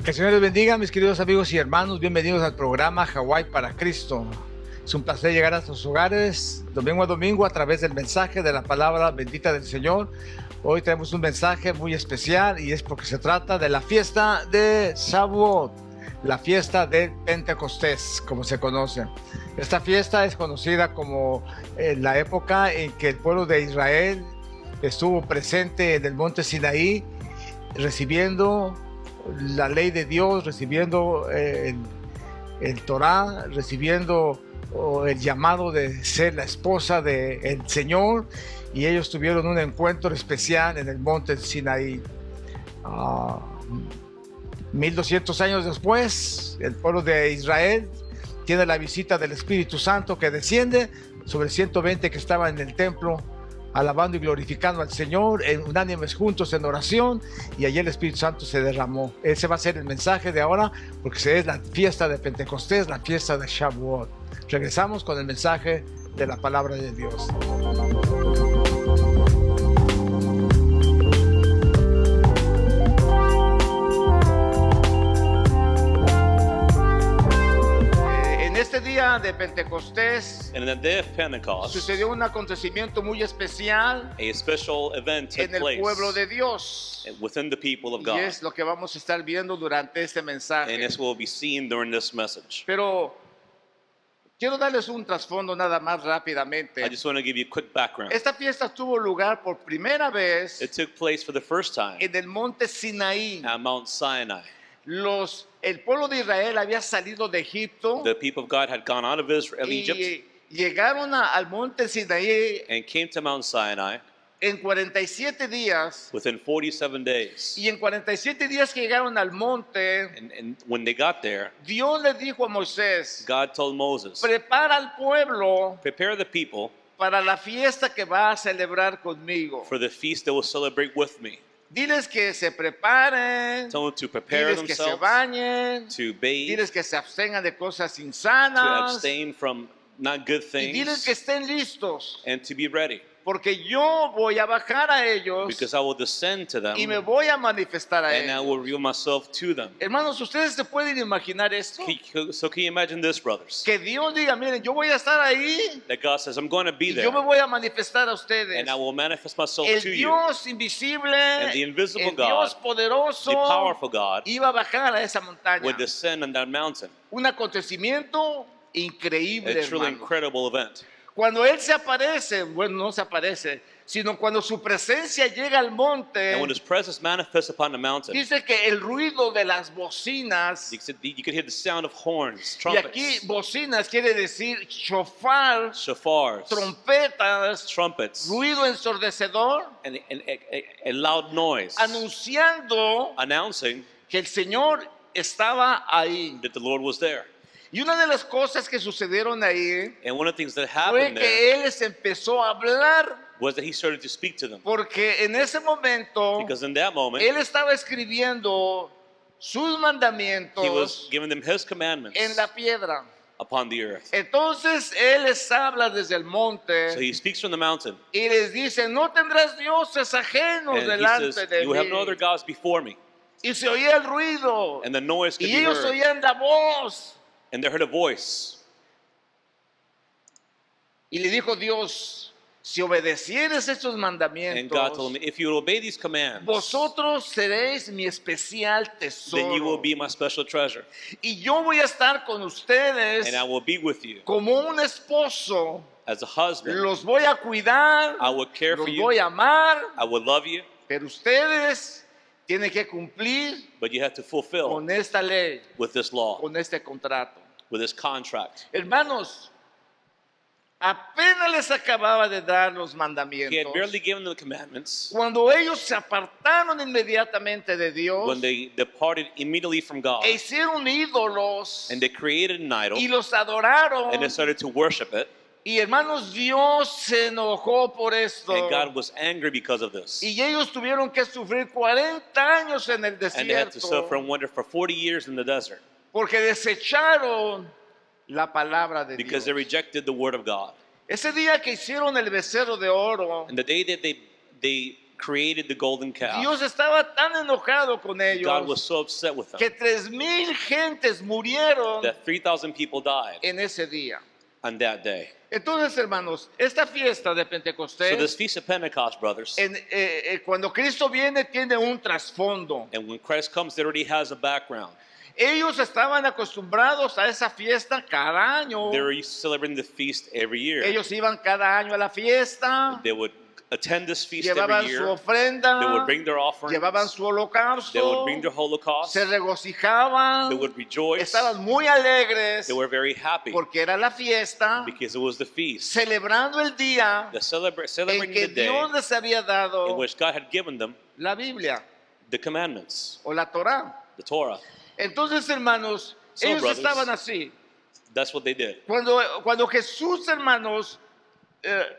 Que el Señor les bendiga, mis queridos amigos y hermanos. Bienvenidos al programa Hawái para Cristo. Es un placer llegar a sus hogares domingo a domingo a través del mensaje de la palabra bendita del Señor. Hoy tenemos un mensaje muy especial y es porque se trata de la fiesta de Shavuot, la fiesta del Pentecostés, como se conoce. Esta fiesta es conocida como la época en que el pueblo de Israel estuvo presente en el monte Sinaí, recibiendo la ley de Dios, recibiendo el Torá, recibiendo el llamado de ser la esposa del Señor, y ellos tuvieron un encuentro especial en el monte Sinaí. 1200 años después, el pueblo de Israel tiene la visita del Espíritu Santo que desciende sobre 120 que estaban en el templo, alabando y glorificando al Señor, unánimes juntos en oración, y allí el Espíritu Santo se derramó. Ese va a ser el mensaje de ahora, porque es la fiesta de Pentecostés, la fiesta de Shavuot. Regresamos con el mensaje de la palabra de Dios. Este día de Pentecostés, And in the day of Pentecost, sucedió un acontecimiento muy especial a special event took en el place pueblo de Dios, within the people of y God. es lo que vamos a estar viendo durante este mensaje. And this will be seen during this message. Pero quiero darles un trasfondo nada más I rápidamente. just want to give you a quick background. Esta fiesta tuvo lugar por primera vez It took place for the first time en el monte Sinaí. at Mount Sinai. El pueblo de Israel había salido de Egipto The people of God had gone out of Egypt y llegaron al monte Sinaí and came to Mount Sinai en 47 días. within 47 days. Y en 47 días que llegaron al monte, And when they got there, Dios le dijo a Moisés: God told Moses, prepara al pueblo prepare the people para la fiesta que va a celebrar conmigo. for the feast that will celebrate with me. Diles que se preparen, Tell them to prepare diles que se themselves, bañen, to bathe, diles que se abstengan de cosas to insanas, abstain from not good y diles things, que estén listos, and to be ready. porque yo voy a bajar a ellos Because I will descend to them y me voy a manifestar a and I ellos. will reveal myself to them. Hermanos, ¿ustedes se pueden imaginar esto? So can you imagine this, brothers? Que Dios diga: miren, yo voy a estar ahí That God says, I'm going to be y there yo me voy a manifestar a ustedes. and I will manifest myself El to you. Dios invisible, And the invisible el Dios God, poderoso, The powerful God iba a bajar a esa montaña. would descend on that mountain. Un acontecimiento increíble, A truly hermano. incredible event. Cuando Él se aparece, bueno, no se aparece, sino cuando su presencia llega al monte, And when His presence manifests upon the mountain, dice que el ruido de las bocinas, you could hear the sound of horns, y aquí trumpets, bocinas quiere decir shofar, shofars, trompetas, trumpets, ruido ensordecedor, and a loud noise anunciando announcing que el Señor estaba ahí. that the Lord was there. Y una de las cosas que sucedieron ahí And one of the things that fue happened there que Él les empezó a hablar, was that He started to speak to them. porque en ese momento Because in that moment, Él estaba escribiendo sus He was mandamientos giving them His commandments en la piedra. upon the earth. Entonces Él les habla desde el So monte He speaks from the mountain, y les dice: no tendrás dioses ajenos and He delante says, de you have no mí. other gods before me. Y se oía el ruido And the noise could y be ellos heard, oían la voz. and they heard a voice. Y le dijo Dios: si obedecieres estos And God told mandamientos, me, if you will obey these commands, vosotros seréis mi especial then you will tesoro. be my special treasure. Y yo voy a estar con ustedes And I will be with you como un esposo. as a husband. Los voy a cuidar, I will care for los you. voy a amar, I will love you, pero ustedes tienen que cumplir but you have to fulfill con esta ley, with this law, con este contrato. with this contract. Hermanos, apenas les acababa de dar los He had mandamientos. barely given them the commandments Cuando ellos se apartaron inmediatamente de Dios when they departed immediately from God, e hicieron ídolos and they created an idol y los adoraron. and they started to worship it. Y hermanos, Dios se enojó por esto. And God was angry because of this. Y ellos tuvieron que sufrir 40 años en el And they had to suffer desierto and wander for 40 years in the desert porque desecharon la palabra de because Dios. they rejected the word of God. Ese día que hicieron el becerro de oro, And the day that they created the golden calf. Dios estaba tan enojado con God was ellos so upset with them que 3,000 gentes murieron that 3,000 people died en ese día. on that day. Entonces, hermanos, esta fiesta de So Pentecostés, this Feast of Pentecost, brothers, cuando Cristo viene, tiene un trasfondo. and when Christ comes, it already has a background. Ellos estaban acostumbrados a esa fiesta cada año. They were used to celebrating the feast every year. Ellos iban cada año a la fiesta, They would attend this feast llevaban every su year. ofrenda, They would bring their offerings. llevaban su They would holocausto, bring their holocaust. se regocijaban, They would rejoice. estaban muy alegres They were very happy porque era la fiesta, because it was the feast, celebrando el día the en celebrating que the day Dios les había in dado which God had given them la Biblia the commandments, o la Torá. the Torah. Entonces, hermanos, So, ellos brothers, estaban así. That's what they did. Cuando Jesús, hermanos,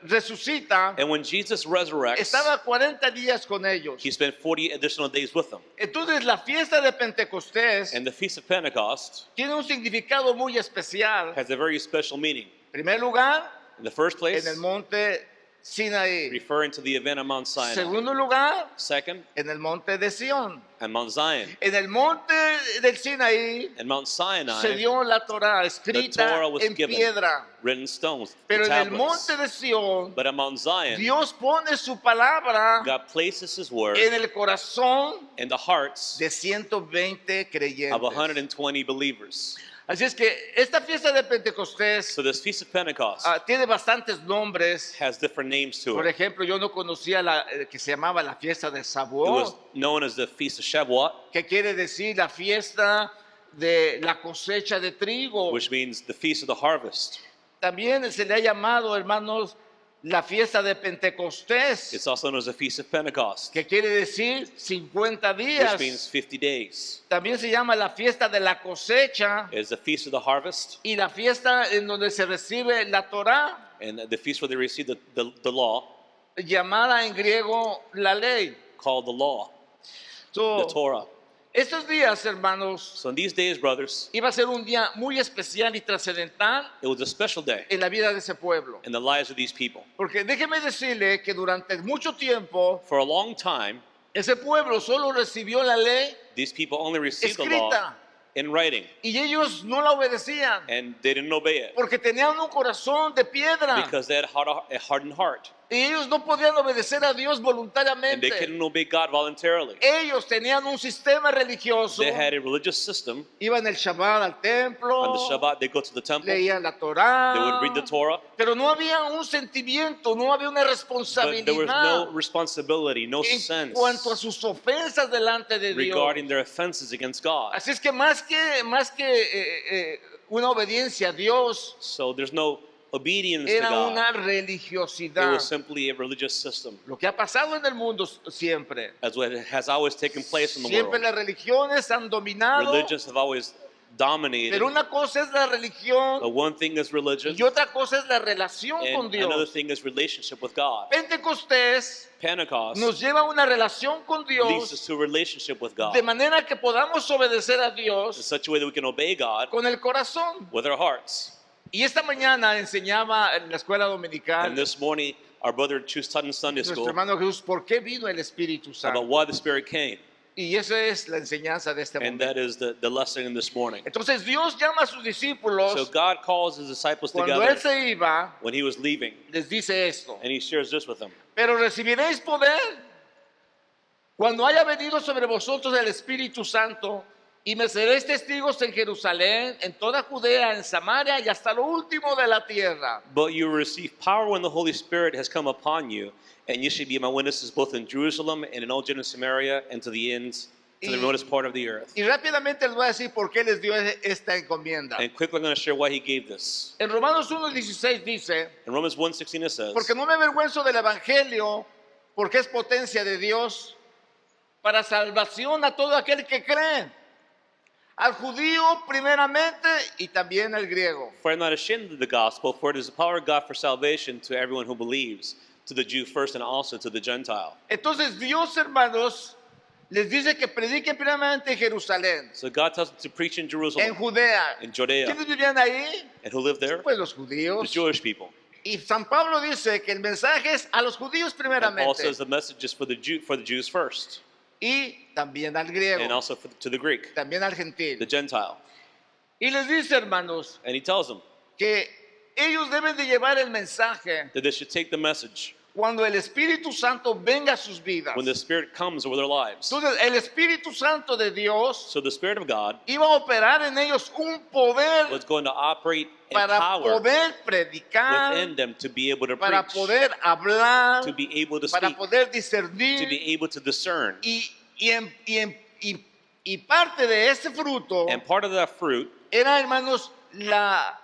resucita, And when Jesus resurrects, estaba 40 días con ellos. he spent 40 additional days with them. Entonces, la fiesta de Pentecostés And the Feast of Pentecost tiene un significado muy especial. has a very special meaning. En primer lugar, In the first place, en el monte Sinaí. referring to the event of Mount Sinai. Segundo lugar, Second, en el monte de Sión. and Mount Zion. En el monte del Sinaí And Mount Sinai, se dio la Torá the escrita Torah was en given, piedra. written stones, the Pero en el tablets. monte de Sión, But at Mount Zion, Dios pone su palabra God places his word en el corazón in the hearts de 120 of creyentes. 120 believers. Así es que esta fiesta de Pentecostés So this Feast of Pentecost tiene bastantes nombres. has different names to Por it. ejemplo, yo no conocía que se llamaba la fiesta de It was Shavuot, known as the Feast of Shavuot, que quiere decir la fiesta de la cosecha de trigo. which means the Feast of the Harvest. También se le ha llamado, hermanos, la fiesta de Pentecostés, It's also known as the Feast of Pentecost, que quiere decir 50 which días. means 50 days. También se llama la fiesta de la cosecha It's the Feast of the Harvest y la fiesta en donde se recibe la Torá, and the feast where they receive the law, llamada en griego la ley. called the law, So, the Torah. estos días, hermanos, So in these days, brothers, iba a ser un día muy especial y trascendental it was a special day en la vida de ese pueblo. in the lives of these people. Porque déjeme decirle que durante mucho tiempo For a long time, ese pueblo solo recibió la ley these people only received the law escrita in writing, y ellos no la obedecían and they didn't obey it porque tenían un corazón de piedra because they had a hardened heart, y ellos no podían obedecer a Dios and they voluntariamente. couldn't obey God voluntarily. Ellos tenían un sistema religioso, They had a religious system. iban el Shabbat al templo, On the Shabbat, they go to the temple, they leían la Torá, would read the Torah, pero no había un sentimiento, no había una but there was responsabilidad no responsibility, no en sense cuanto a sus ofensas delante de Dios. regarding their offenses against God. Así es que más que una obediencia a Dios, So there's no obedience to era God. una It religiosidad. was simply a religious system, Lo que ha pasado en el mundo siempre. as what has always taken place in the Siempre world. las religiones han dominado, Religions have always dominated. pero una cosa es la religión But one thing is religion, y otra cosa es la relación con and another Dios. thing is relationship with God. Pentecostés Pentecost nos lleva a una relación con leads us Dios to a relationship with God de manera que podamos obedecer a in Dios such a way that we can obey God con el corazón. with our hearts. Y esta mañana enseñaba en la escuela dominical And this morning, our brother Chu taught in Sunday nuestro school hermano Jesús por qué vino el Espíritu about Santo. why the Spirit came, Y esa es la enseñanza de este and momento. that is the lesson in this morning. Entonces Dios llama a sus So discípulos. God calls his disciples Cuando together Él se iba, when he was leaving, les dice esto. and he shares this with them. Pero recibiréis poder cuando haya venido sobre vosotros el Espíritu Santo y me seréis testigos en Jerusalén, en toda Judea, en Samaria y hasta lo último de la tierra. But you will receive power when the Holy Spirit has come upon you, and you shall be my witnesses both in Jerusalem and in all Judea and Samaria and to the ends, to the remotest part of the earth. Y rápidamente les voy a decir por qué les dio esta encomienda. And quickly I'm going to share why he gave this. En Romanos 1:16 dice, In Romans 1:16 it says, porque no me avergüenzo del Evangelio, porque es potencia de Dios para salvación a todo aquel que cree, al judío primeramente y también al griego. For I am not ashamed of the gospel, for it is the power of God for salvation to everyone who believes, to the Jew first and also to the Gentile. Entonces Dios, hermanos, les dice que prediquen primeramente en Jerusalén, So God tells them to preach in en Jerusalem, Judea. in Judea. ¿Quiénes vivían ahí? And who lived there? Pues los The judíos. Jewish people. Y San Pablo dice que el mensaje es a los judíos And Paul primeramente says the message is for the Jews first, y también al and griego, also to the Greek, también al gentil. the Gentile. Y les dice, hermanos, And he tells them que ellos deben de llevar el mensaje that they should take the message cuando el Espíritu Santo venga a sus vidas. when the Spirit comes over their lives. Entonces, el Espíritu Santo de Dios So the Spirit of God iba a operar en ellos un poder was going to operate in para power poder predicar, within them to be able to para preach, poder hablar, to be able to para speak, poder to discernir. be able to discern. Y parte de ese fruto And part of that fruit era, hermanos, la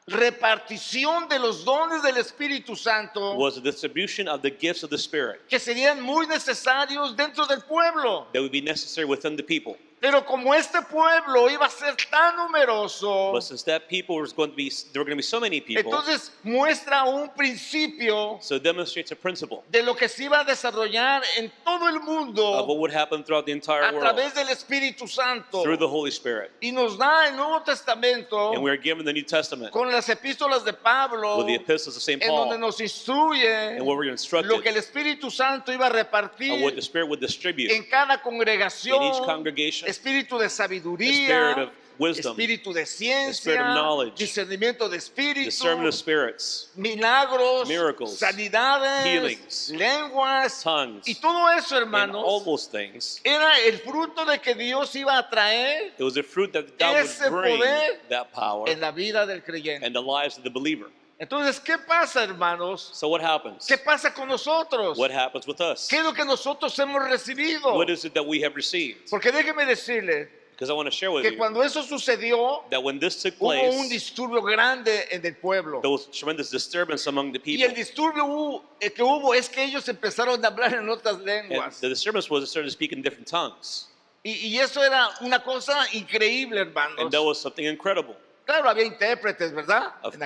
repartición de los dones del Espíritu Santo was the distribution of the gifts of the Spirit que serían muy necesarios dentro del pueblo. that would be necessary within the people. Pero como este pueblo iba a ser tan numeroso, But since that people was going to be, there were going to be so many people, entonces muestra un principio so it demonstrates a principle de lo que se iba a desarrollar en todo el of mundo what would happen throughout the entire a world través del Espíritu Santo. through the Holy Spirit. Y nos da el Nuevo Testamento And we are given the New Testament con las epístolas de Pablo, with the epistles of St. en donde Paul, nos instruye and where we're lo instructed que el Espíritu Santo iba a of what repartir the Spirit would distribute en cada in congregación, each congregation, espíritu de the spirit sabiduría, of wisdom, espíritu de the spirit of ciencia, knowledge, discernimiento de espíritu, discernment of spirits, milagros, miracles, sanidades, healings, lenguas, tongues, y todo eso, and hermanos, all those things. era el fruto de que Dios iba a traer It was the fruit that God ese would bring poder that power en la vida del creyente. and the lives of the believer. Entonces, ¿qué pasa, hermanos? So what happens? ¿Qué pasa con nosotros? What happens with us? ¿Qué es lo que nosotros hemos recibido? What is it that we have received? Porque déjeme decirle Because I want to share with que you cuando eso sucedió, that when this took hubo un place, disturbio grande en el pueblo. there was tremendous disturbance among the Y el people. disturbio que hubo es que ellos empezaron a hablar en otras And lenguas. the disturbance was they started speaking different tongues. Y eso era una cosa increíble, And hermanos. that was something incredible. Claro, había intérpretes, ¿verdad? Of-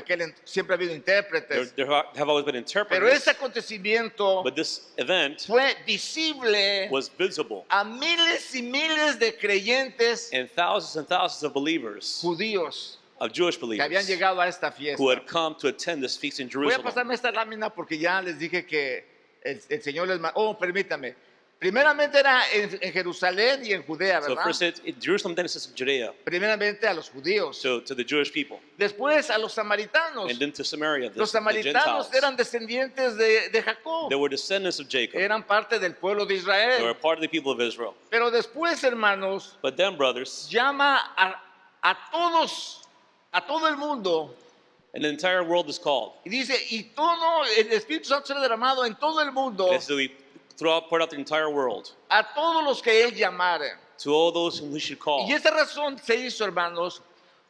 Siempre ha habido intérpretes. There have always been Pero interpreters, ese acontecimiento but this event fue visible was visible. a miles y miles de creyentes And thousands of believers, judíos of Jewish que habían believers, llegado a esta who fiesta. had come to attend this feast in Voy a Jerusalem. pasarme esta lámina porque ya les dije que el Señor les mandó. Oh, permítame. Primeramente era en Jerusalén y en Judea, So ¿verdad? first it's in Jerusalem, then it says in Judea, Primeramente a los judíos. so to the Jewish people, Después a los samaritanos. and then to Samaria, Los the samaritanos Gentiles. eran descendientes de Jacob. They were descendants of Jacob. Eran parte del pueblo de They were Israel. part of the people of Israel. Pero después, hermanos, But then, brothers, llama a todos, a todo el mundo. and the entire world is called. Y dice, y todo el Espíritu Santo será derramado en todo el mundo, And so we poured out the entire world a todos los que Él llamare. to all those whom we should call. Y esta razón se hizo, hermanos,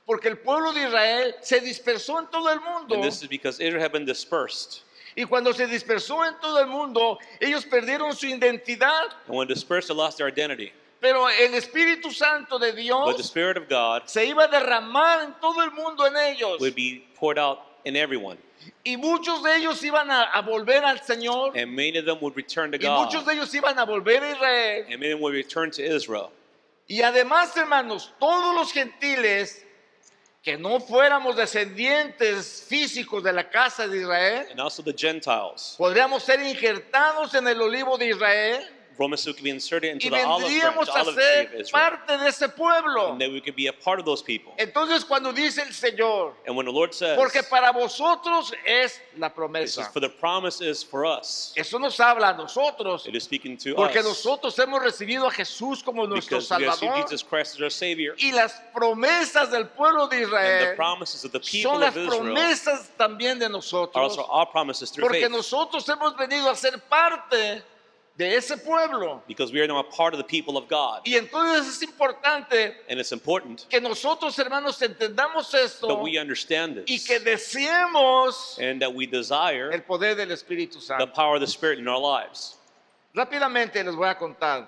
porque el pueblo de Israel se dispersó en todo el mundo. And this is because Israel had been dispersed. Y cuando se dispersó en todo el mundo, ellos perdieron su identidad. And when dispersed, they lost their identity. Pero el Espíritu Santo de But the Dios Spirit of God se iba a derramar en todo el mundo en ellos. would be poured out in everyone. Y muchos de ellos iban a volver al Señor. And many of them would return to Y muchos God. de ellos iban a volver a Israel. And many of them would return to Israel. Y además, hermanos, todos los gentiles que no fuéramos descendientes físicos de la casa de Israel, And also the Gentiles. podríamos ser injertados en el olivo de Israel Romans could be inserted into y the olive branch, vendríamos a olive tree of ser Israel. parte de ese pueblo. And that we could be a part of those people. Entonces, cuando dice el Señor, And when the Lord says, porque para vosotros es la it says, promesa. for the promise is for us. Eso nos habla a nosotros, It is speaking to porque us. nosotros hemos recibido a Jesús como nuestro Because we have seen Salvador. Jesus Christ as our Savior. Y las promesas del pueblo de And the Israel promises of the people son las of Israel promesas también de are nosotros, also our promises through porque faith. nosotros hemos venido a ser parte de ese pueblo. Because we are now a part of the people of God. Y entonces es importante And it's important que nosotros, hermanos, entendamos that esto we understand y this. que deseemos And that we desire el poder del Espíritu the Santo. power of the Spirit in our lives. Rápidamente les voy a contar.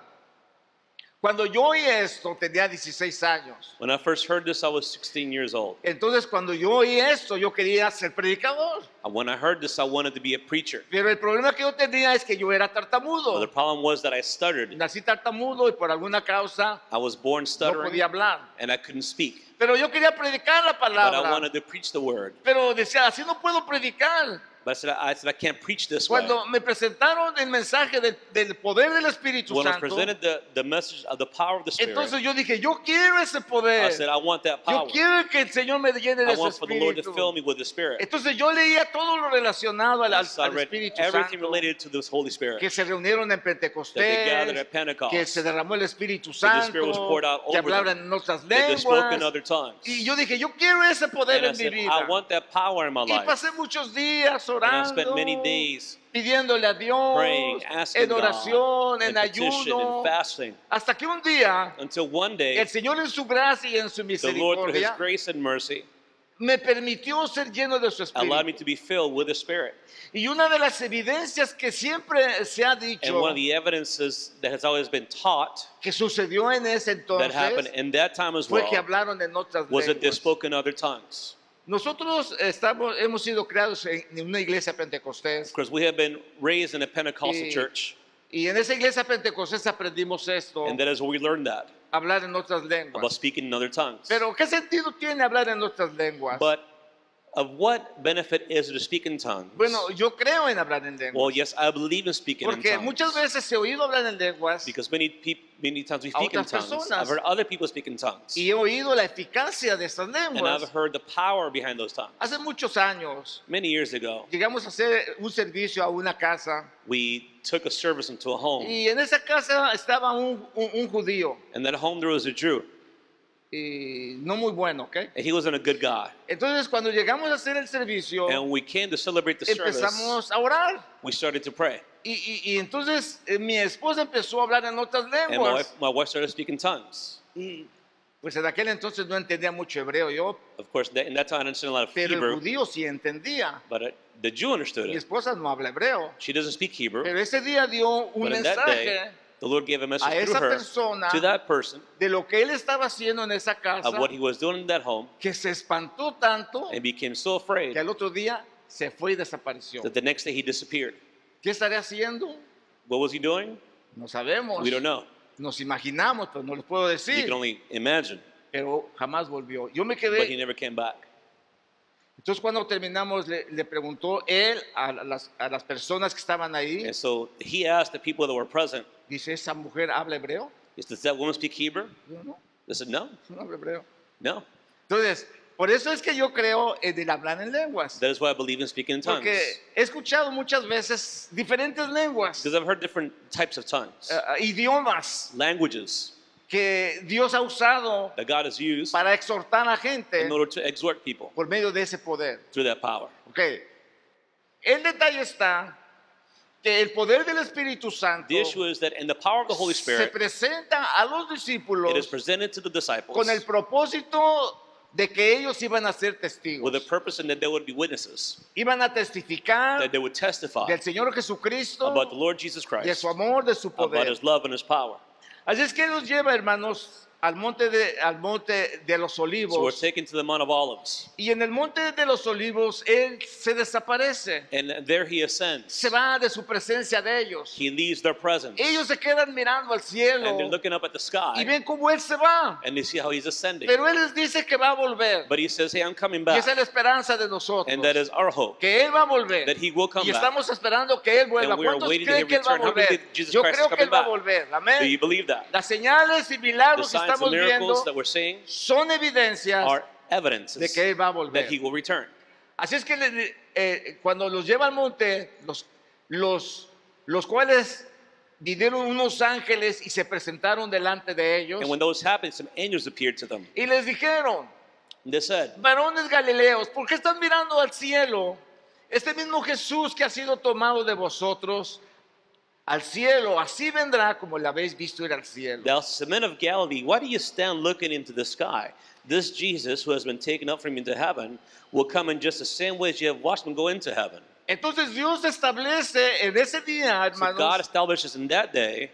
Cuando yo oí esto, tenía 16 años. When I first heard this, I was 16 years old. Entonces, cuando yo oí esto, yo quería ser predicador. And when I heard this, I wanted to be a preacher. Pero el problema que yo tenía es que yo era But tartamudo. the problem was that I stuttered. Nací tartamudo y por alguna causa I was born no stuttering podía hablar. and I couldn't speak. Pero yo quería predicar la but I palabra. wanted to preach the word. Pero decía, así no puedo predicar. But I said, I can't preach this way. Cuando me presentaron el mensaje del poder del Espíritu When I was Santo, presented the message of the power of the Spirit, entonces yo dije, yo quiero ese I poder. said, I want that Yo power. quiero que el Señor me llene de I su want for the Lord to Espíritu. fill me with the Spirit. Entonces yo leía todo lo relacionado al So I read Espíritu everything Santo, related to this Holy Spirit. que se reunieron en That they gathered Pentecostés, at Pentecost. que se derramó el Espíritu That the Spirit was Santo, poured out que over hablaban them. en otras That they spoke in lenguas. other tongues. Y yo dije, yo quiero ese poder And I en mi said, vida. I want that power in my Y life. pasé muchos días And I spent orando, many days pidiéndole a Dios, praying, asking en oración, God, in en petition, ayuno, and fasting, hasta que un día until one day, el Señor en su gracia y en su the Lord, through His misericordia, grace and mercy, me permitió ser lleno de su allowed me Espíritu. to be filled with the Spirit. Y una de las evidencias que siempre se ha And dicho one of the evidences that has always been taught que sucedió en ese that happened entonces in that time as fue que well hablaron en otras was that they lenguas. spoke in other tongues. Nosotros hemos sido creados en una iglesia pentecostés Because we have been raised in a Pentecostal y, church, y en esa iglesia pentecostés aprendimos esto, and that is where we learned that, hablar en otras about lenguas. speaking in other tongues. Pero ¿qué sentido tiene hablar en otras lenguas? But of what benefit is it to speak in tongues? Bueno, yo creo en hablar en Well, lenguas. yes, I believe in speaking in Porque tongues. muchas veces he oído hablar en lenguas Because many times we speak in otras tongues. personas. I've heard other people speak in tongues. y he oído la eficacia de estas And I've lenguas. heard the power behind those tongues. Hace muchos años Many years ago, llegamos a hacer un servicio a una casa we took a service into a home. y en esa casa estaba un judío And that home there was a Jew. y no muy bueno, ¿ok? And he wasn't a good guy. Entonces cuando llegamos a hacer el servicio And we came to celebrate the service. empezamos a orar We started to pray. y entonces mi esposa empezó a hablar en otras And lenguas my wife started speaking tongues. y pues en aquel entonces no entendía mucho hebreo yo, Of course, in that time I didn't understand a lot of pero el Hebrew. judío sí entendía. But the Jew understood Mi it. esposa no habla hebreo, She doesn't speak Hebrew. pero ese día dio un But in that day, mensaje the Lord gave a message a through esa her persona to that person de lo que él estaba haciendo en esa casa of what he was doing in that home, que se espantó tanto and became so afraid que al otro día se fue y desapareció. that the next day he disappeared. ¿Qué estaría haciendo? What was he doing? No sabemos. We don't know. Nos imaginamos, pero no les puedo You decir. can only imagine. Pero jamás volvió. Yo me But he quedé. never came back. Entonces cuando terminamos le preguntó él a las personas que estaban ahí. And so he asked the people that were present, Dice, ¿esa mujer habla hebreo? does that woman speak Hebrew? Yo no, They said, no, no habla hebreo. no. Entonces, por eso es que yo creo en el hablar en lenguas. That is why I believe in speaking in tongues. Porque he escuchado muchas veces diferentes lenguas, Because I've heard different types of tongues, idiomas languages que Dios ha usado that God has used para exhortar a gente in order to exhort people por medio de ese poder. through that power. Ok. El detalle está que el poder del Espíritu Santo The issue is that in the power of the Holy se Spirit, presenta a los it is discípulos presented to the disciples con el propósito de que ellos iban a ser with testigos. a purpose and that they would be witnesses, Iban a testificar that they would testify del Señor Jesucristo, about the Lord Jesus de Christ, su amor, de su about poder. His love and His power. Así es que Él nos lleva, hermanos, al monte de los So we're olivos. taken to the Mount of Olives, Y en el monte de los olivos Él se desaparece. and there He ascends. Se va de su presencia de ellos. He leaves their presence, Ellos se quedan mirando al cielo and they're looking up at the y sky, ven cómo Él se va. and they see how He's ascending. Pero Él les dice que va a volver. But He says, hey, I'm coming Y back. esa es la esperanza de nosotros. And that is our hope, Que Él va a volver. that He will come Y back. estamos esperando que Él vuelva. And we are ¿Cuántos waiting to creen que Él va a return. How many volver? think Jesus Yo Christ creo is que Él coming va a back? volver. Do Amén. you believe that? Las señales y The milagros que signs and estamos viendo miracles that we're seeing son evidencias are de evidences que Él va a that volver. He will return. Así es que cuando los lleva al monte, los cuales vinieron unos ángeles y se presentaron delante de ellos And when those happened, some angels appeared to them. y les dijeron, And they said, varones galileos, ¿por qué están mirando al cielo? Este mismo Jesús que ha sido tomado de vosotros al cielo, así vendrá como le habéis visto ir al cielo. Thou men of Galilee, why do you stand looking into the sky? This Jesus, who has been taken up from you into heaven, will come in just the same way as you have watched him go into heaven. Entonces Dios establece en ese día, So God hermanos, establishes in that day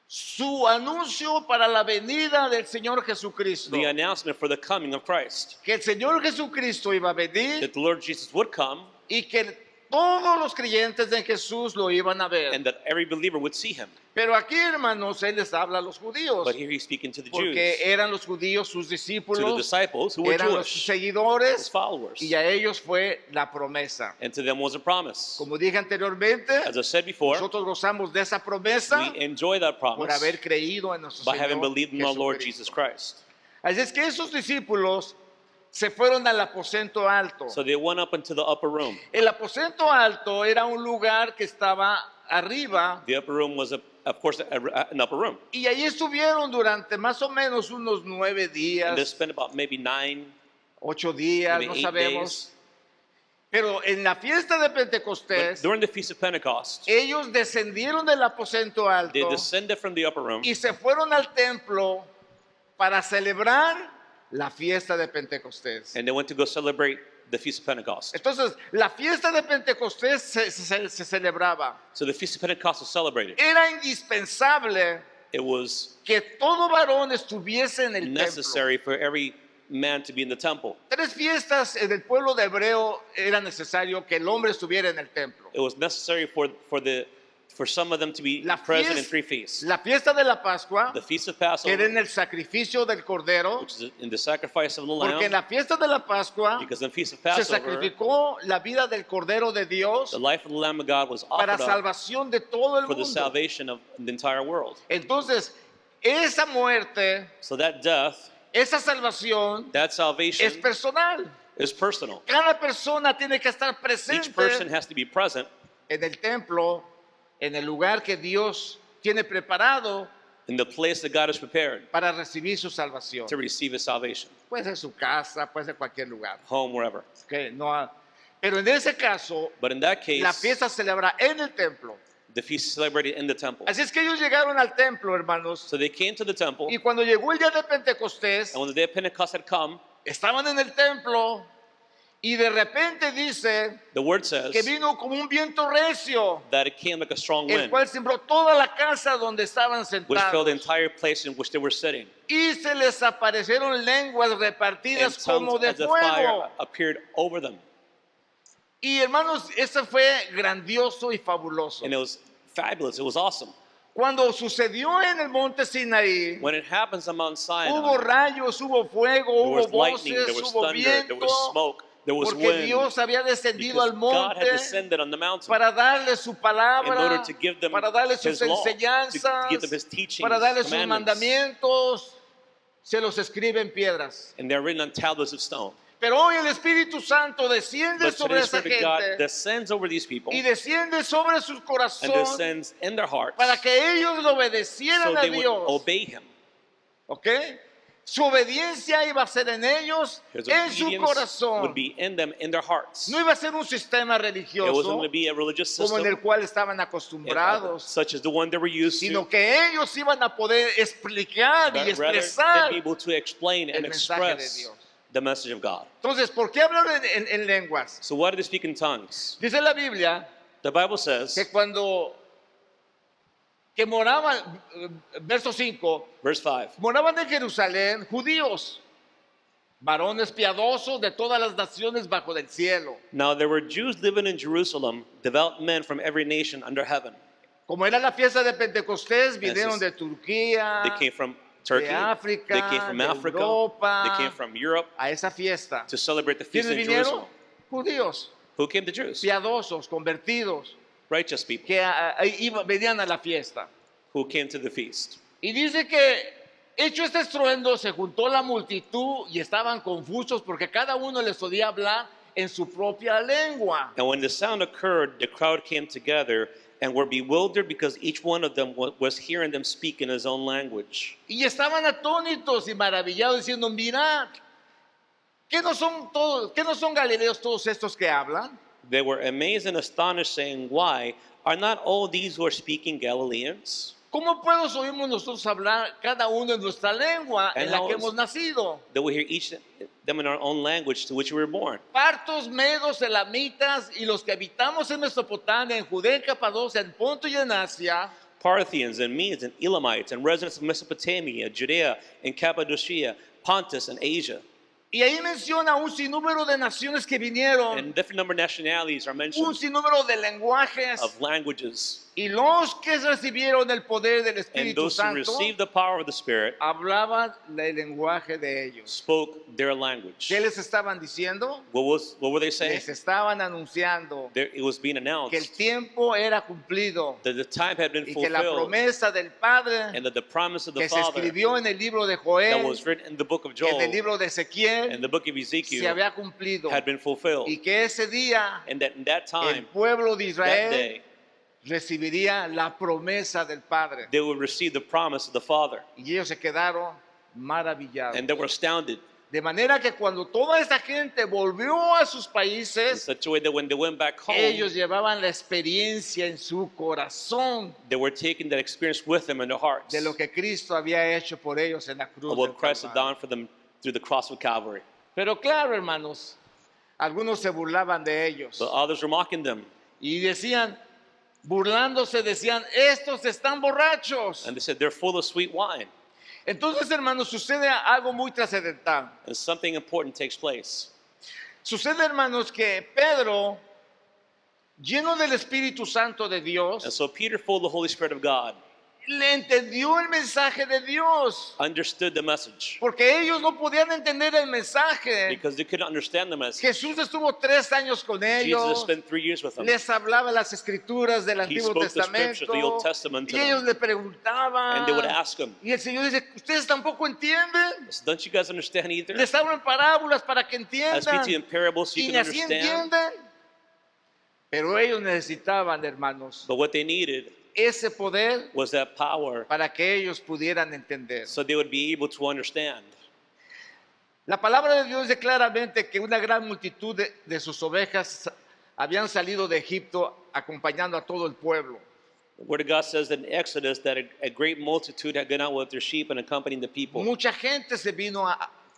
su anuncio para la venida del Señor Jesucristo. the announcement for the coming of Christ. Que el Señor Jesucristo iba a venir That the Lord Jesus would come, y que todos los creyentes en Jesús lo iban a ver. and that every believer would see him. Pero aquí, hermanos, él les habla a los judíos, But here he's speaking to the Jews, porque eran los judíos sus to the discípulos, disciples who were eran los Jewish, his seguidores, followers, y a ellos fue la promesa. and to them was a promise. Como dije anteriormente, As I said before, nosotros gozamos de esa promesa we enjoy that por promise haber creído en nuestro by having Señor believed in our Lord Jesucristo. Jesus Christ. Así es que esos discípulos se fueron al aposento alto. So they went up into the upper room. El aposento alto era un lugar que estaba arriba, The upper room was, of course, an upper room. y allí estuvieron durante más o menos unos 9 And they días, spent about maybe 8 días, maybe no 8 sabemos. days. Pero en la fiesta de But Pentecostés, during the Feast of Pentecost, ellos descendieron del aposento they alto descended from the upper room y se fueron al templo para celebrar la fiesta de Pentecostés. and they went to go celebrate the Feast of Pentecost. Entonces, la fiesta de Pentecostés se celebraba. So the Feast of Pentecost was celebrated. Era indispensable It was que todo varón estuviese en el templo. necessary for every man to be in the temple. 3 fiestas en el pueblo de Hebreo era necesario que el hombre estuviera en el templo. It was necessary for some of them to be La present in fies- 3 feasts. La fiesta de la Pascua, The Feast of que era Passover, en el sacrificio del Cordero, which is in the sacrifice of the porque en lamb, la fiesta de la Pascua because in the Feast of se Passover, sacrificó la vida del Cordero de Dios the life of the Lamb of God was para offered up salvación de todo el for the mundo. salvation of the entire world. Entonces, esa muerte, So that death, esa salvación that es salvation personal. is personal. Cada persona tiene que estar Each person presente has to be present en el templo, en el lugar que Dios tiene preparado in the place that God has prepared para recibir su salvación. to receive his salvation, Puede ser su casa, puede ser cualquier lugar. home, wherever. ¿Ok? Pero en ese caso, But in that case, la fiesta se celebra en el templo. the feast is celebrated in the temple. Así es que ellos llegaron al templo, hermanos, So they came to the temple, y cuando llegó el día de Pentecostés, and when the day of Pentecost had come, estaban en el templo y de repente dice the word says que vino como un viento recio, that it came like a strong el wind, cual sembró toda la casa donde estaban which filled the sentados. entire place in which they were sitting. Y se les aparecieron lenguas And repartidas tongues como de as a fire fuego. appeared over them. Y hermanos, eso fue grandioso y fabuloso. And it was fabulous. It was awesome. Cuando sucedió en el monte Sinaí, When it happens on Mount Sinai, hubo rayos, hubo fuego, there hubo was lightning, voces, there was hubo thunder, there viento, was smoke, there was porque wind. Dios había descendido Because al God had monte descended on the mountain para darle su in palabra, order to give them para darle sus his law, to enseñanzas, give them his teachings, para darle sus commandments. mandamientos. Se los escribe en piedras. And they're written on tablets of stone. Pero hoy el Espíritu Santo desciende But sobre today the esa Spirit of God gente descends over these people y desciende sobre sus and corazones descends in their hearts para que ellos lo obedecieran so a they would Dios. obey Him. ¿Ok? Su obediencia iba a ser en ellos, His en su obedience corazón. would be in them, in their hearts. No iba a ser un sistema It wasn't religioso going to be a religious como en system el cual estaban acostumbrados, such as the one they were used sino to, que ellos iban a poder explicar y but rather expresar. they'd be able to explain and el mensaje de express Dios. the message of God. Entonces, ¿por qué hablar en lenguas? So why do they speak in tongues? Dice la Biblia The Bible says, que cuando que moraban, verso 5, verse 5, moraban en Jerusalén judíos, varones piadosos de todas las naciones bajo del cielo. now there were Jews living in Jerusalem, devout men from every nation under heaven. Como era la fiesta de Pentecostés, vinieron is- de Turquía, They came from Turkey, África, they came from de Africa, Europa. they came from Europe a esa fiesta. to celebrate the feast ¿Quiénes in vinieron? Jerusalem. Judíos, Who came? The Jews, piadosos, convertidos, righteous people, que venían a la fiesta. who came to the feast. Y dice que, hecho este estruendo, se juntó la multitud y estaban confusos porque cada uno les podía hablar en su propia lengua. And when the sound occurred, the crowd came together and were bewildered because each one of them was hearing them speak in his own language. Y estaban atónitos y maravillados diciendo, mirad, ¿qué no son galileos todos estos que hablan? They were amazed and astonished, saying, "Why are not all these who are speaking Galileans? ¿Cómo podemos oírmos nosotros hablar cada uno en nuestra lengua And en la how que is- hemos nacido? That we hear each them in our own language to which we were born." Partos, medos, elamitas y los que habitamos en Mesopotamia, en Judea, en Capadocia, en Ponto y en Asia, Parthians and Medes and Elamites and residents of Mesopotamia, Judea and Cappadocia, Pontus and Asia. Y ahí menciona un sinnúmero de naciones que vinieron, And different number of nationalities are un mentioned, sinnúmero de lenguajes, of languages. y los que recibieron el poder del And Espíritu those who Santo received the power of the Spirit hablaban el lenguaje de ellos. spoke their language. ¿Qué les estaban diciendo? What were they saying? Les estaban anunciando It was being que el announced tiempo era cumplido that the time had been y que la fulfilled promesa del Padre and that the promise of the que se Father escribió en el libro de that Joel, was written in the book of en el Joel libro de and Ezequiel, the book of se Ezekiel había cumplido, had been fulfilled. y que ese día And that in that el time, pueblo de that Israel day, recibiría la promesa del Padre, they would receive the promise of the Father. y ellos se quedaron maravillados. And they were astounded De manera que cuando toda esta gente volvió a sus in países, such a way that when they went back home, ellos llevaban la experiencia en su corazón they were taking that experience with them in their hearts de lo que Cristo había hecho por ellos en la cruz of del what Christ had Calvario. done for them through the cross of Calvary. Pero claro, hermanos, algunos se burlaban de ellos But others were mocking them. y decían, burlándose, decían, estos están borrachos. And they said, they're full of sweet wine. Entonces, hermanos, sucede algo muy trascendental. And something important takes place. Sucede, hermanos, que Pedro, lleno del Espíritu Santo de And Dios, so Peter, full of the Holy Spirit of God, le entendió el mensaje de Dios. understood the message Porque ellos no podían entender el mensaje. because they couldn't understand the message. Jesús estuvo 3 años con Jesus ellos. spent 3 years with them. Les hablaba las escrituras del Antiguo spoke the scriptures, Testamento. the Old Testament to Y ellos them. le preguntaban. And they would ask him, Y el Señor dice, ¿ustedes tampoco entienden? don't you guys understand either? Les hablo en parábolas para que I entiendan. speak to you in parables so Y you ni can así understand. entienden. Pero ellos necesitaban, hermanos, But what they needed ese poder was that power para que ellos pudieran entender. so they would be able to understand. La palabra de Dios dice claramente que una gran multitud de sus ovejas habían salido de Egipto acompañando a todo el pueblo. The Word of God says that in Exodus that a great multitude had gone out with their sheep and accompanying the people. Mucha gente se vino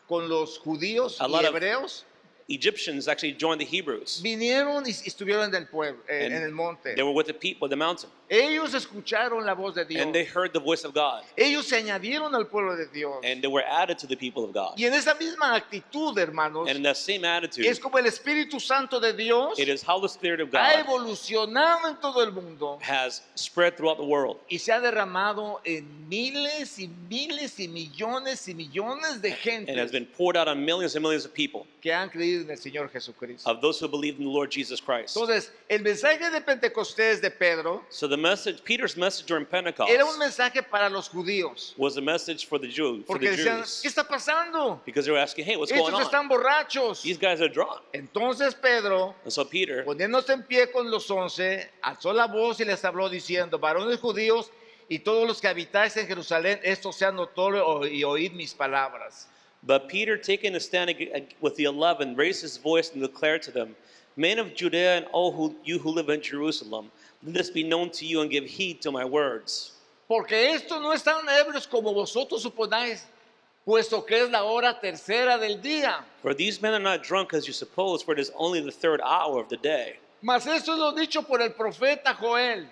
con los judíos A y lot of hebreos. Egyptians actually joined the Hebrews. Vinieron y estuvieron en el pueblo, And en el monte. they were with the people, the mountain. Ellos escucharon la voz de Dios. And they heard the voice of God. Ellos se añadieron al pueblo de Dios. And they were added to the people of God. Y en esa misma actitud, hermanos, And in that same attitude, es como el Espíritu Santo de Dios it is how the Spirit of ha God evolucionado en todo el mundo has spread throughout the world. y se ha derramado en miles y miles y millones de gente And has been poured out on millions and millions of people, que han creído en el Señor Jesucristo. of those who believed in the Lord Jesus Christ. Entonces, el mensaje de Pentecostés de Pedro So the message, Peter's message during Pentecost era un mensaje para los judíos. was a message for the Jews, for Porque the decían, Jews. ¿qué está pasando? Because they were asking, hey, what's going Estos on? están borrachos. These guys are drunk. Entonces Pedro, And so Peter, poniéndose en pie con los 11, alzó la voz y les habló diciendo, varones judíos y todos los que habitáis en Jerusalén, esto sea notorio y oíd mis palabras. but Peter, taking a stand with the 11, raised his voice and declared to them, men of Judea and all you who live in Jerusalem, let this be known to you and give heed to my words. Porque estos no están ebrios como vosotros suponáis, puesto que es la hora tercera del día. For these men are not drunk as you suppose, for it is only the 3rd hour of the day. Mas esto es lo dicho por el profeta Joel.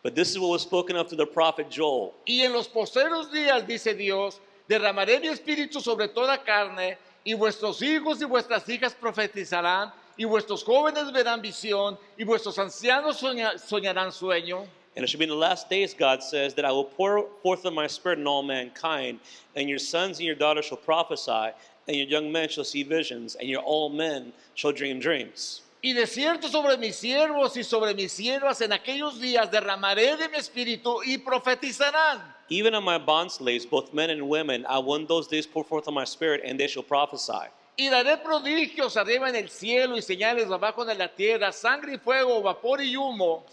But this is what was spoken of to the prophet Joel. Y en los posteros días, dice Dios, derramaré mi espíritu sobre toda carne, y vuestros hijos y vuestras hijas profetizarán, y vuestros jóvenes verán visión, y vuestros ancianos soñarán sueño. And it shall be in the last days, God says, that I will pour forth of my spirit on all mankind, and your sons and your daughters shall prophesy, and your young men shall see visions, and your old men shall dream dreams. Y de cierto sobre mis siervos y sobre mis siervas en aquellos días derramaré de mi espíritu y profetizarán. Even on my bondslaves, both men and women, I will in those days pour forth of my spirit, and they shall prophesy. Y daré prodigios arriba en el cielo y señales abajo en la tierra, sangre y fuego, vapor y humo.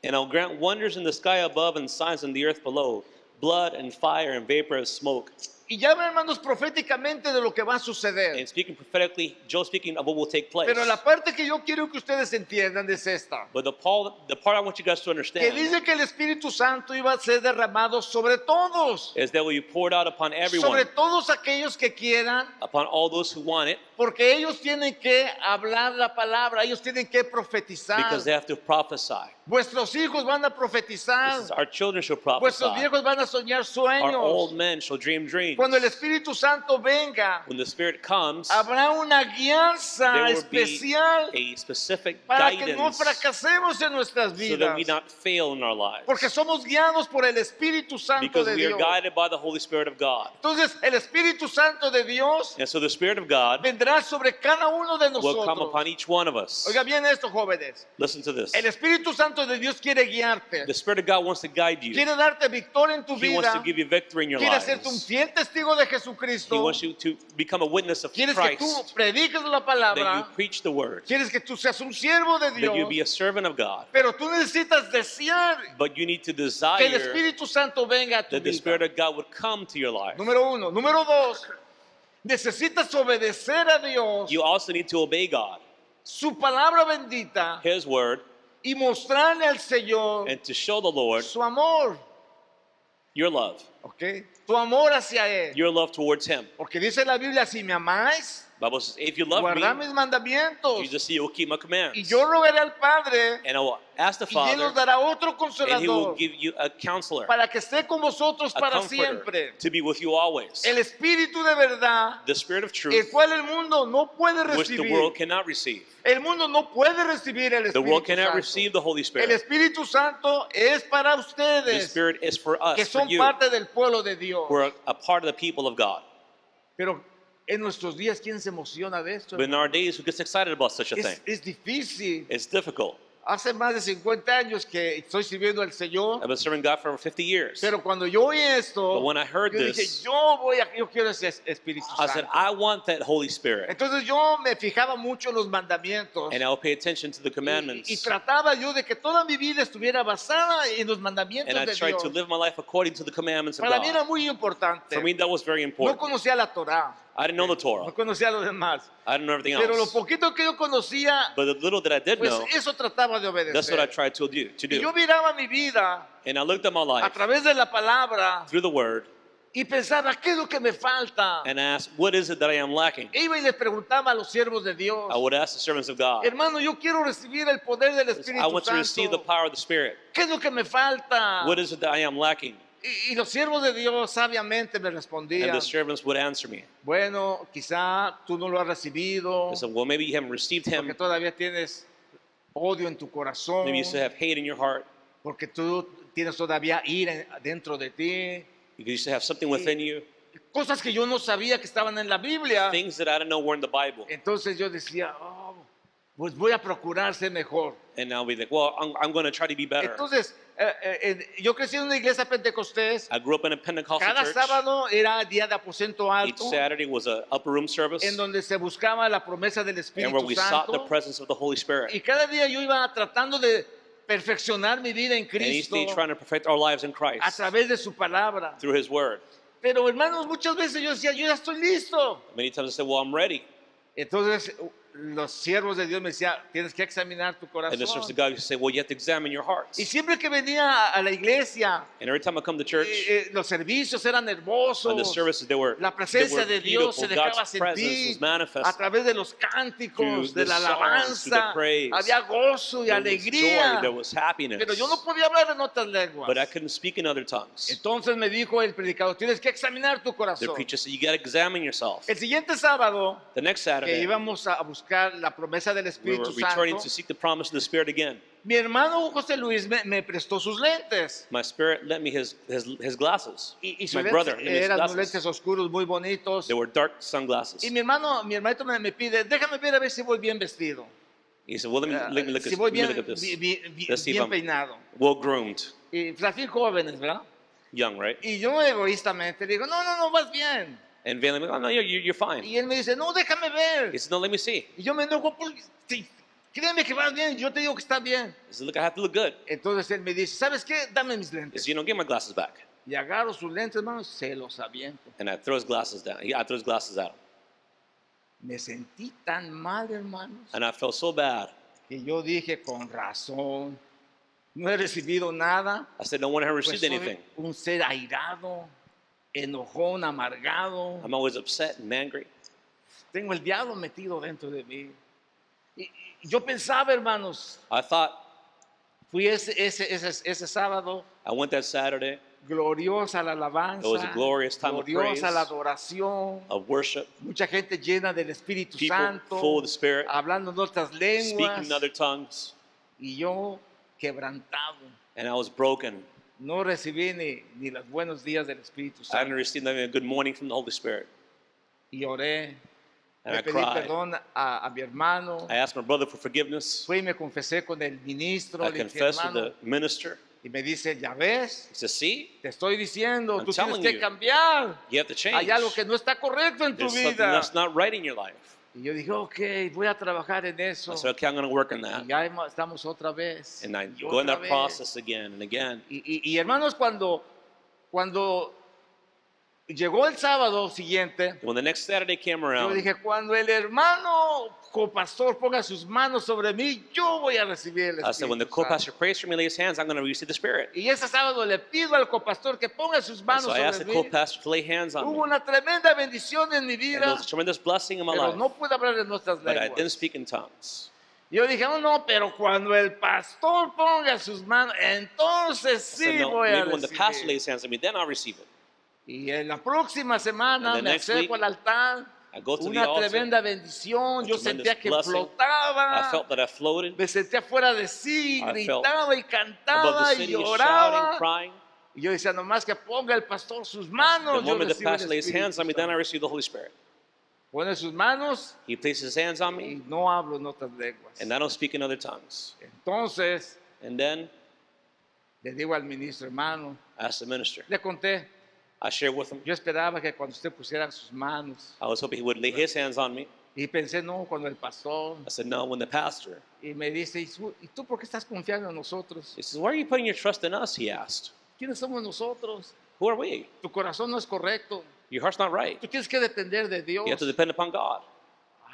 And I'll grant wonders in the sky above and signs in the earth below, blood and fire and vapor of smoke. Y ya ven, hermanos, proféticamente de lo que va a suceder. And speaking prophetically, Joel speaking of what will take place. Pero la parte que yo quiero que ustedes entiendan es esta. But the part I want you guys to Que understand dice que el Espíritu Santo iba a ser derramado sobre todos. is that will be poured out upon Sobre everyone, todos aquellos que quieran. upon all those who want it, Porque ellos tienen que hablar la palabra. Ellos tienen que profetizar. because they have to prophesy. Vuestros hijos van a profetizar. This is, our children shall prophesy. Vuestros viejos van a soñar Our old sueños. men shall dream dreams. Cuando el Espíritu Santo venga, When the Spirit comes, habrá una guianza there will be especial a specific para que no guidance fracasemos en nuestras so that we vidas. not fail in our lives. Porque somos guiados por el Espíritu Santo Because de we are Dios. guided by the Holy Spirit of God. Entonces, el Espíritu Santo de Dios And so the Spirit of God vendrá sobre cada uno de will come upon nosotros. each one of us. Oiga bien esto, jóvenes. Listen to this. El Espíritu Santo de Dios quiere guiarte. The Spirit of God wants to guide you. Quiere darte victoria en tu He wants to vida. give you victory in your Quiere hacerte un lives. fiel testigo de He Jesucristo. wants you to become a witness of Quieres que tú Christ, prediques la that palabra. you preach the word, Quieres que tú seas un siervo de that you be Dios. a servant of God. Pero tú necesitas desear But you need to que el desire Espíritu Santo venga a tu that the Spirit vida. of God would come to your life. Número uno. Número dos. Necesitas obedecer a Dios, You also need to obey God, su palabra bendita, His word, y mostrarle al Señor and to show the Lord su amor. your love, ¿Ok? Tu amor hacia Él. your love towards Him. Porque dice la Biblia, si me amáis, Bible says, if you love guardad me, mis mandamientos. Jesus said, you will keep my commands. Y yo rogaré al Padre, And I will ask the y Él os Father, dará otro and He will consolador, give you a counselor, para que esté con vosotros a para comforter, siempre. to be with you always. El Espíritu de verdad, The Spirit of el truth, cual el mundo no puede which the recibir. world cannot receive. El mundo no puede recibir el The world Espíritu cannot Santo. receive the Holy El Spirit. Espíritu Santo es para The ustedes, Spirit is for que us, for son you. parte del pueblo de Dios. We're a part of the people of God. Pero en nuestros días, ¿quién se emociona de esto? But in our days, who gets excited about such a thing? Es difícil. It's difficult. Hace más de 50 años que estoy sirviendo al Señor, I've been serving God for over 50 years. pero cuando yo oí esto, But when I heard yo dije, this, yo quiero ese Espíritu I said, Santo. I want that Holy Spirit. Entonces yo me fijaba mucho en los mandamientos And I'll pay attention to the y commandments. trataba yo de que toda mi vida estuviera basada en los mandamientos And I de tried Dios. to live my life according to the commandments of Para mí era God. muy importante. For me, that was very No important. conocía la Torá, I didn't know the no Torah. conocía lo demás, I didn't know everything pero lo else. poquito que yo conocía, But the little that I did pues know, eso trataba de that's what I obedecer. tried to do. Y yo miraba mi vida And I looked at my a life través de la palabra through the Word y pensaba, ¿qué es lo que me falta? and asked, what is it that I am lacking? Iba y les preguntaba a los siervos de Dios, I would ask the servants of God. hermano, yo quiero recibir el poder del I Espíritu want to receive the Santo. power of the Spirit. ¿Qué es lo que me falta? What is it that I am lacking? Y los siervos de Dios sabiamente me And respondían, the servants would answer me. bueno, quizá tú no lo has recibido, They said, well, maybe you haven't received porque Him. todavía tienes odio en tu corazón, Maybe you still have hate in your heart. porque tú tienes todavía ira dentro de ti. Because you still have something within you. Cosas que yo no sabía que estaban en la Biblia. Things that I didn't know were in the Bible. Entonces yo decía, oh, pues voy a procurar ser mejor. And I'll be like, well, I'm going to try to be better. Entonces, yo crecí en una iglesia pentecostés. I grew up in a Pentecostal Cada church. sábado era día de aposento Each alto, Saturday was an upper room service. en donde se buscaba la promesa del And where Espíritu we sought the Santo. presence of the Holy Y Spirit. cada día yo iba tratando de perfeccionar mi vida en And each Cristo day trying to perfect our lives in a Christ través de su palabra. through His Word. Pero hermanos, muchas veces yo decía, yo ya estoy listo. Many times I said, well, I'm ready. Entonces los siervos de Dios me decían, tienes que examinar tu And the servants corazón. of God used to say, well, you have to examine your hearts. Y siempre que venía a la iglesia, And every time I come to church, los servicios eran hermosos. on the services, La presencia de Dios se dejaba God's presence sentir was manifest. a través de los cánticos, Through de la the songs, through the alabanza. praise. Había gozo y There was alegría. joy, there was happiness. Pero yo no podía hablar en otras lenguas. But I couldn't speak in other tongues. Entonces me dijo el predicador, tienes que examinar tu The corazón. preacher said, you got to examine yourself. El siguiente sábado, The next que Saturday, íbamos a buscar la promesa del we Espíritu were returning Santo, to seek the promise of the Spirit again. mi hermano José Luis me prestó sus lentes. My spirit lent me his glasses. Y sus My lentes brother lent me his eran unos glasses. lentes oscuros muy bonitos. They were dark sunglasses. Y mi hermanito me pide, déjame ver a ver si voy bien vestido. He said, well, let me look, Si voy let me bien, look at this. bien Let's see if I'm peinado. well groomed. Y pues así jóvenes, ¿verdad? Young, right? Y yo egoístamente digo, no, vas bien. And Van like, oh, no, you're fine. Y él me dice, no, déjame ver. He said, no, let me see. Y yo me enojo porque, sí, créeme que vas bien, yo te digo que está bien. He said, look, I have to look good. Entonces él me dice, ¿sabes qué? Dame mis He lentes. said, you know, give my glasses back. Y agarro sus lentes, hermano, y se los aviento. And I throw his glasses down. I throw his glasses out. Me sentí tan mal, hermanos, And I felt so bad. que yo dije, con razón, no he recibido nada. I said, no one has Pues received soy anything. un ser airado, enojón, amargado. I'm always upset and angry. Tengo el diablo metido dentro de mí. Y yo pensaba, hermanos, I thought, Fui ese sábado, I went that Saturday gloriosa la alabanza, It was a glorious time of gloriosa praise. la adoración, of worship, mucha gente llena del Espíritu people Santo, full of the Spirit, hablando en otras speaking lenguas, in other tongues, y yo quebrantado. and I was broken. No recibí ni los buenos días del Espíritu I Santo. didn't receive a good morning from the Holy Spirit. Y oré, And le I pedí cried. perdón a mi hermano, I asked my brother for forgiveness. fui y me confesé con el ministro, I le dije, confessed with hermano, the minister. y me dice, ya ves, He said, see, te estoy diciendo, I'm tú tienes telling que you. cambiar. you have to change. Hay algo que no está correcto en tu There's something vida. that's not right in your life. Y yo dije, ok, voy a trabajar en eso. I said, okay, I'm going to work on Y that. ya estamos otra vez. And I y go in otra that vez. process again and again. Y hermanos, cuando llegó el sábado siguiente, When the next Saturday came yo around, dije, cuando el hermano copastor ponga sus manos sobre mí, yo voy a recibir el I said, when the Espíritu Santo. co-pastor prays for me, lay his hands, I'm going to receive the Spirit. Y ese sábado le pido al copastor que ponga sus And manos so I asked the sobre mí. co-pastor to lay hands on me. Hubo una tremenda bendición en mi And there vida, was a tremendous blessing in my pero life. no pude hablar en nuestras But I didn't lenguas. speak in tongues. Yo dije, oh no, pero cuando el pastor ponga sus manos, entonces So sí no, voy a maybe when the pastor recibir. lays hands on me, then I'll receive it. Y en la próxima semana And the me next acerco week, al altar, I go to the una altar. tremenda bendición, a yo tremendous sentía que blessing. flotaba, I felt that I floated me sentía fuera de sí, I felt gritaba y above the cantaba y city, lloraba. shouting, crying. Y yo decía, nomás que ponga el pastor sus The manos, yo moment the recibo el pastor lays Espíritu hands on me, then I Santo. receive the Holy Spirit. Pone sus manos He places his hands on y me, no hablo en otras lenguas. and I don't speak in other tongues. Entonces And then le digo al ministro, hermano, I asked the minister. le conté, I shared with him. yo esperaba que cuando usted pusiera sus manos, I was hoping he would lay his hands on me. y pensé, no, cuando el pastor, I said, no, when the pastor. y me dice, ¿y tú por qué estás confiando en nosotros? He says, why are you putting your trust in us? He asked. ¿Quiénes somos nosotros? Who are we? Tu corazón no es correcto. Your heart's not right. Tú tienes que depender de Dios. You have to depend upon God.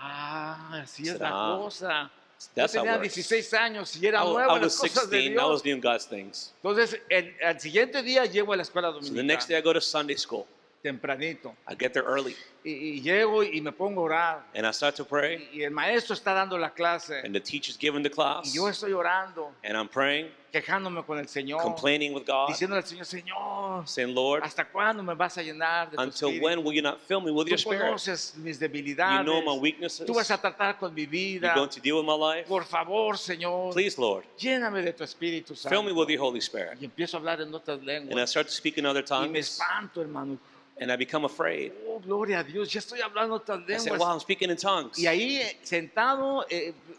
Ah, así es Said, la ah, cosa. Yo That's how it tenía works. 16 años y era I nuevo en was las cosas de 16. I was Dios. doing God's things. Entonces, al siguiente día llego a la escuela So the next day I dominical, go to Sunday school. tempranito. I get there early Y llego y me pongo a orar. and I start to pray. Y el maestro está dando la clase. And the teacher's giving the Y class. yo estoy orando, And I'm praying, quejándome con el Señor. complaining with God, Diciéndole al Señor, Señor, saying, Lord, ¿hasta cuándo me vas a llenar de tu until espíritu? when will you not fill me with your Tú Spirit? conoces mis You debilidades. know my weaknesses. Tú vas a tratar con mi vida. You're going to deal with my life. Por favor, Señor, Please, Lord, lléname de tu Espíritu fill me Santo. with your Holy Spirit. Y empiezo a hablar en otras And I lenguas. start to speak in other Y me tongues. espanto, hermano. And I become afraid. Oh, gloria a Dios, ya estoy hablando otras I say, wow, lenguas. I'm speaking in tongues. Y ahí sentado,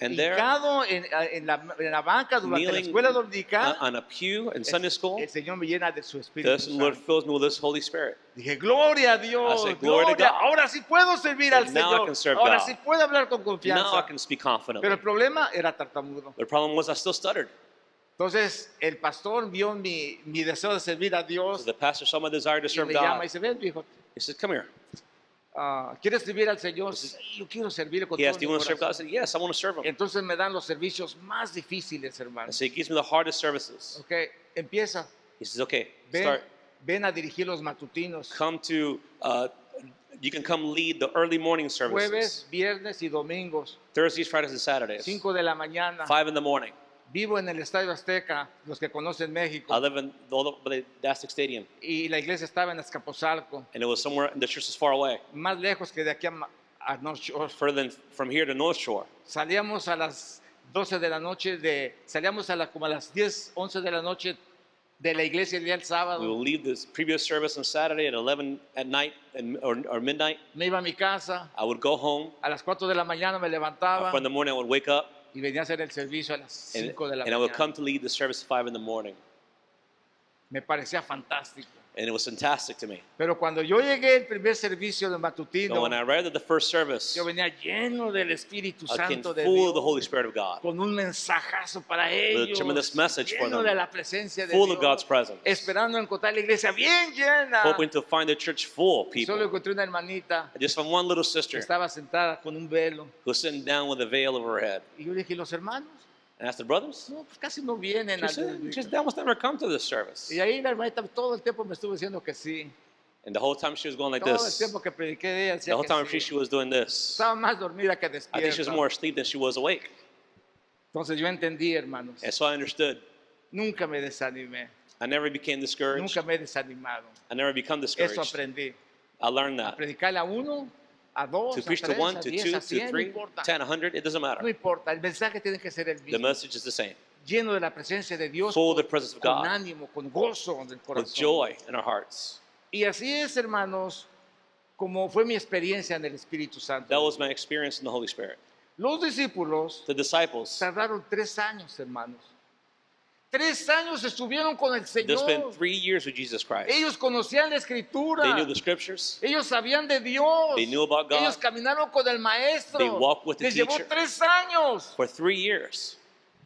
And there, hincado en la banca durante la Kneeling escuela dominical, on a pew in Sunday school, el Señor me llena de su Espíritu the Lord Santo. fills me with His Holy Spirit. Dije, gloria a Dios, I said, glory to gloria. God. Ahora sí puedo servir al Now I Señor. can serve Ahora God. sí puedo hablar con Now I confianza. can speak Pero confidently. el problema era tartamudo. The problem was I still stuttered. Entonces el pastor vio mi deseo de servir a So Dios the pastor saw my desire to y serve me llama y God. dice, ven, viejo, He said, come here. ¿quieres servir al Señor? Sí, yo quiero servir con He todo asked, do mi you want to serve God? I corazón. said, yes, I want to serve Him. Entonces me dan los servicios más difíciles, I hermano. said, he gives me the hardest services. Ok, empieza. He says, okay, Ven, start. ven a dirigir los matutinos. Come to, you can come lead the early morning services. Jueves, viernes y domingos, Thursdays, Fridays, and Saturdays. 5 de la mañana. 5 in the morning. Vivo en el Estadio Azteca, los que conocen México. I live in the Aztec Stadium. Y la iglesia estaba en Azcapotzalco, And it was somewhere, and the church is far away. más lejos que de aquí a North Shore. Further than from here to North Shore. Salíamos a las 12 de la noche, salíamos como a las 10, 11 de la noche de la iglesia el día del We sábado. will leave this previous service on Saturday at 11 at night or midnight. Me iba a mi casa, I would go home. a las 4 de la mañana me levantaba 4 in the morning, I would wake up. y venía a hacer el servicio a las 5 de la And I would come mañana. to lead the service at 5 in the morning. Me parecía fantástico. And it was fantastic to me. Pero cuando yo llegué al primer servicio de So matutino, when I arrived at the first service, yo venía lleno del Espíritu I came Santo de full of the Holy Dios, Spirit of God, con un mensajazo para ellos, tremendous message for lleno them, de la presencia de full of God's Dios, presence, esperando encontrar la iglesia bien llena. hoping to find the church full of Y solo people. encontré una hermanita I just found one little que sister estaba sentada con un velo. who was sitting down with a veil over her head. Y yo le dije, ¿y los hermanos? And I asked the brothers. No, pues casi no vienen. She said, they almost never come to this service. Y ahí la hermanita todo el tiempo me estuvo diciendo que sí. And the whole time she was going like Todo el this. tiempo que prediqué de ella The decía whole time que she sí. was doing this. Estaba más dormida que I think she was despierta. more asleep than she was awake. Entonces yo entendí, hermanos. And so I understood. Nunca me desanimé. I never became discouraged. Nunca me he desanimado. I never become Eso discouraged. aprendí. I learned A that. predicarle a uno, a dos, To a preach to tres, 1, a to 10, 2, a to 100, no 3, importa. 10, 100, it doesn't No matter. importa. El mensaje tiene que ser el The mismo. message is the same. Lleno de la presencia de Dios, Full of the con, presence of con God. ánimo, con gozo del With corazón. joy in our hearts. Y así es, hermanos, como fue mi experiencia en el Espíritu Santo. That was my experience in the Holy Spirit. Los discípulos The disciples, tardaron 3 años, hermanos. 3 años estuvieron con el they spent Señor. 3 years with Jesus Christ. Ellos conocían la Escritura. They knew the scriptures. Ellos sabían de Dios. They knew about God. Ellos caminaron con el maestro. They walked with the Les llevó teacher. 3 años. For 3 years.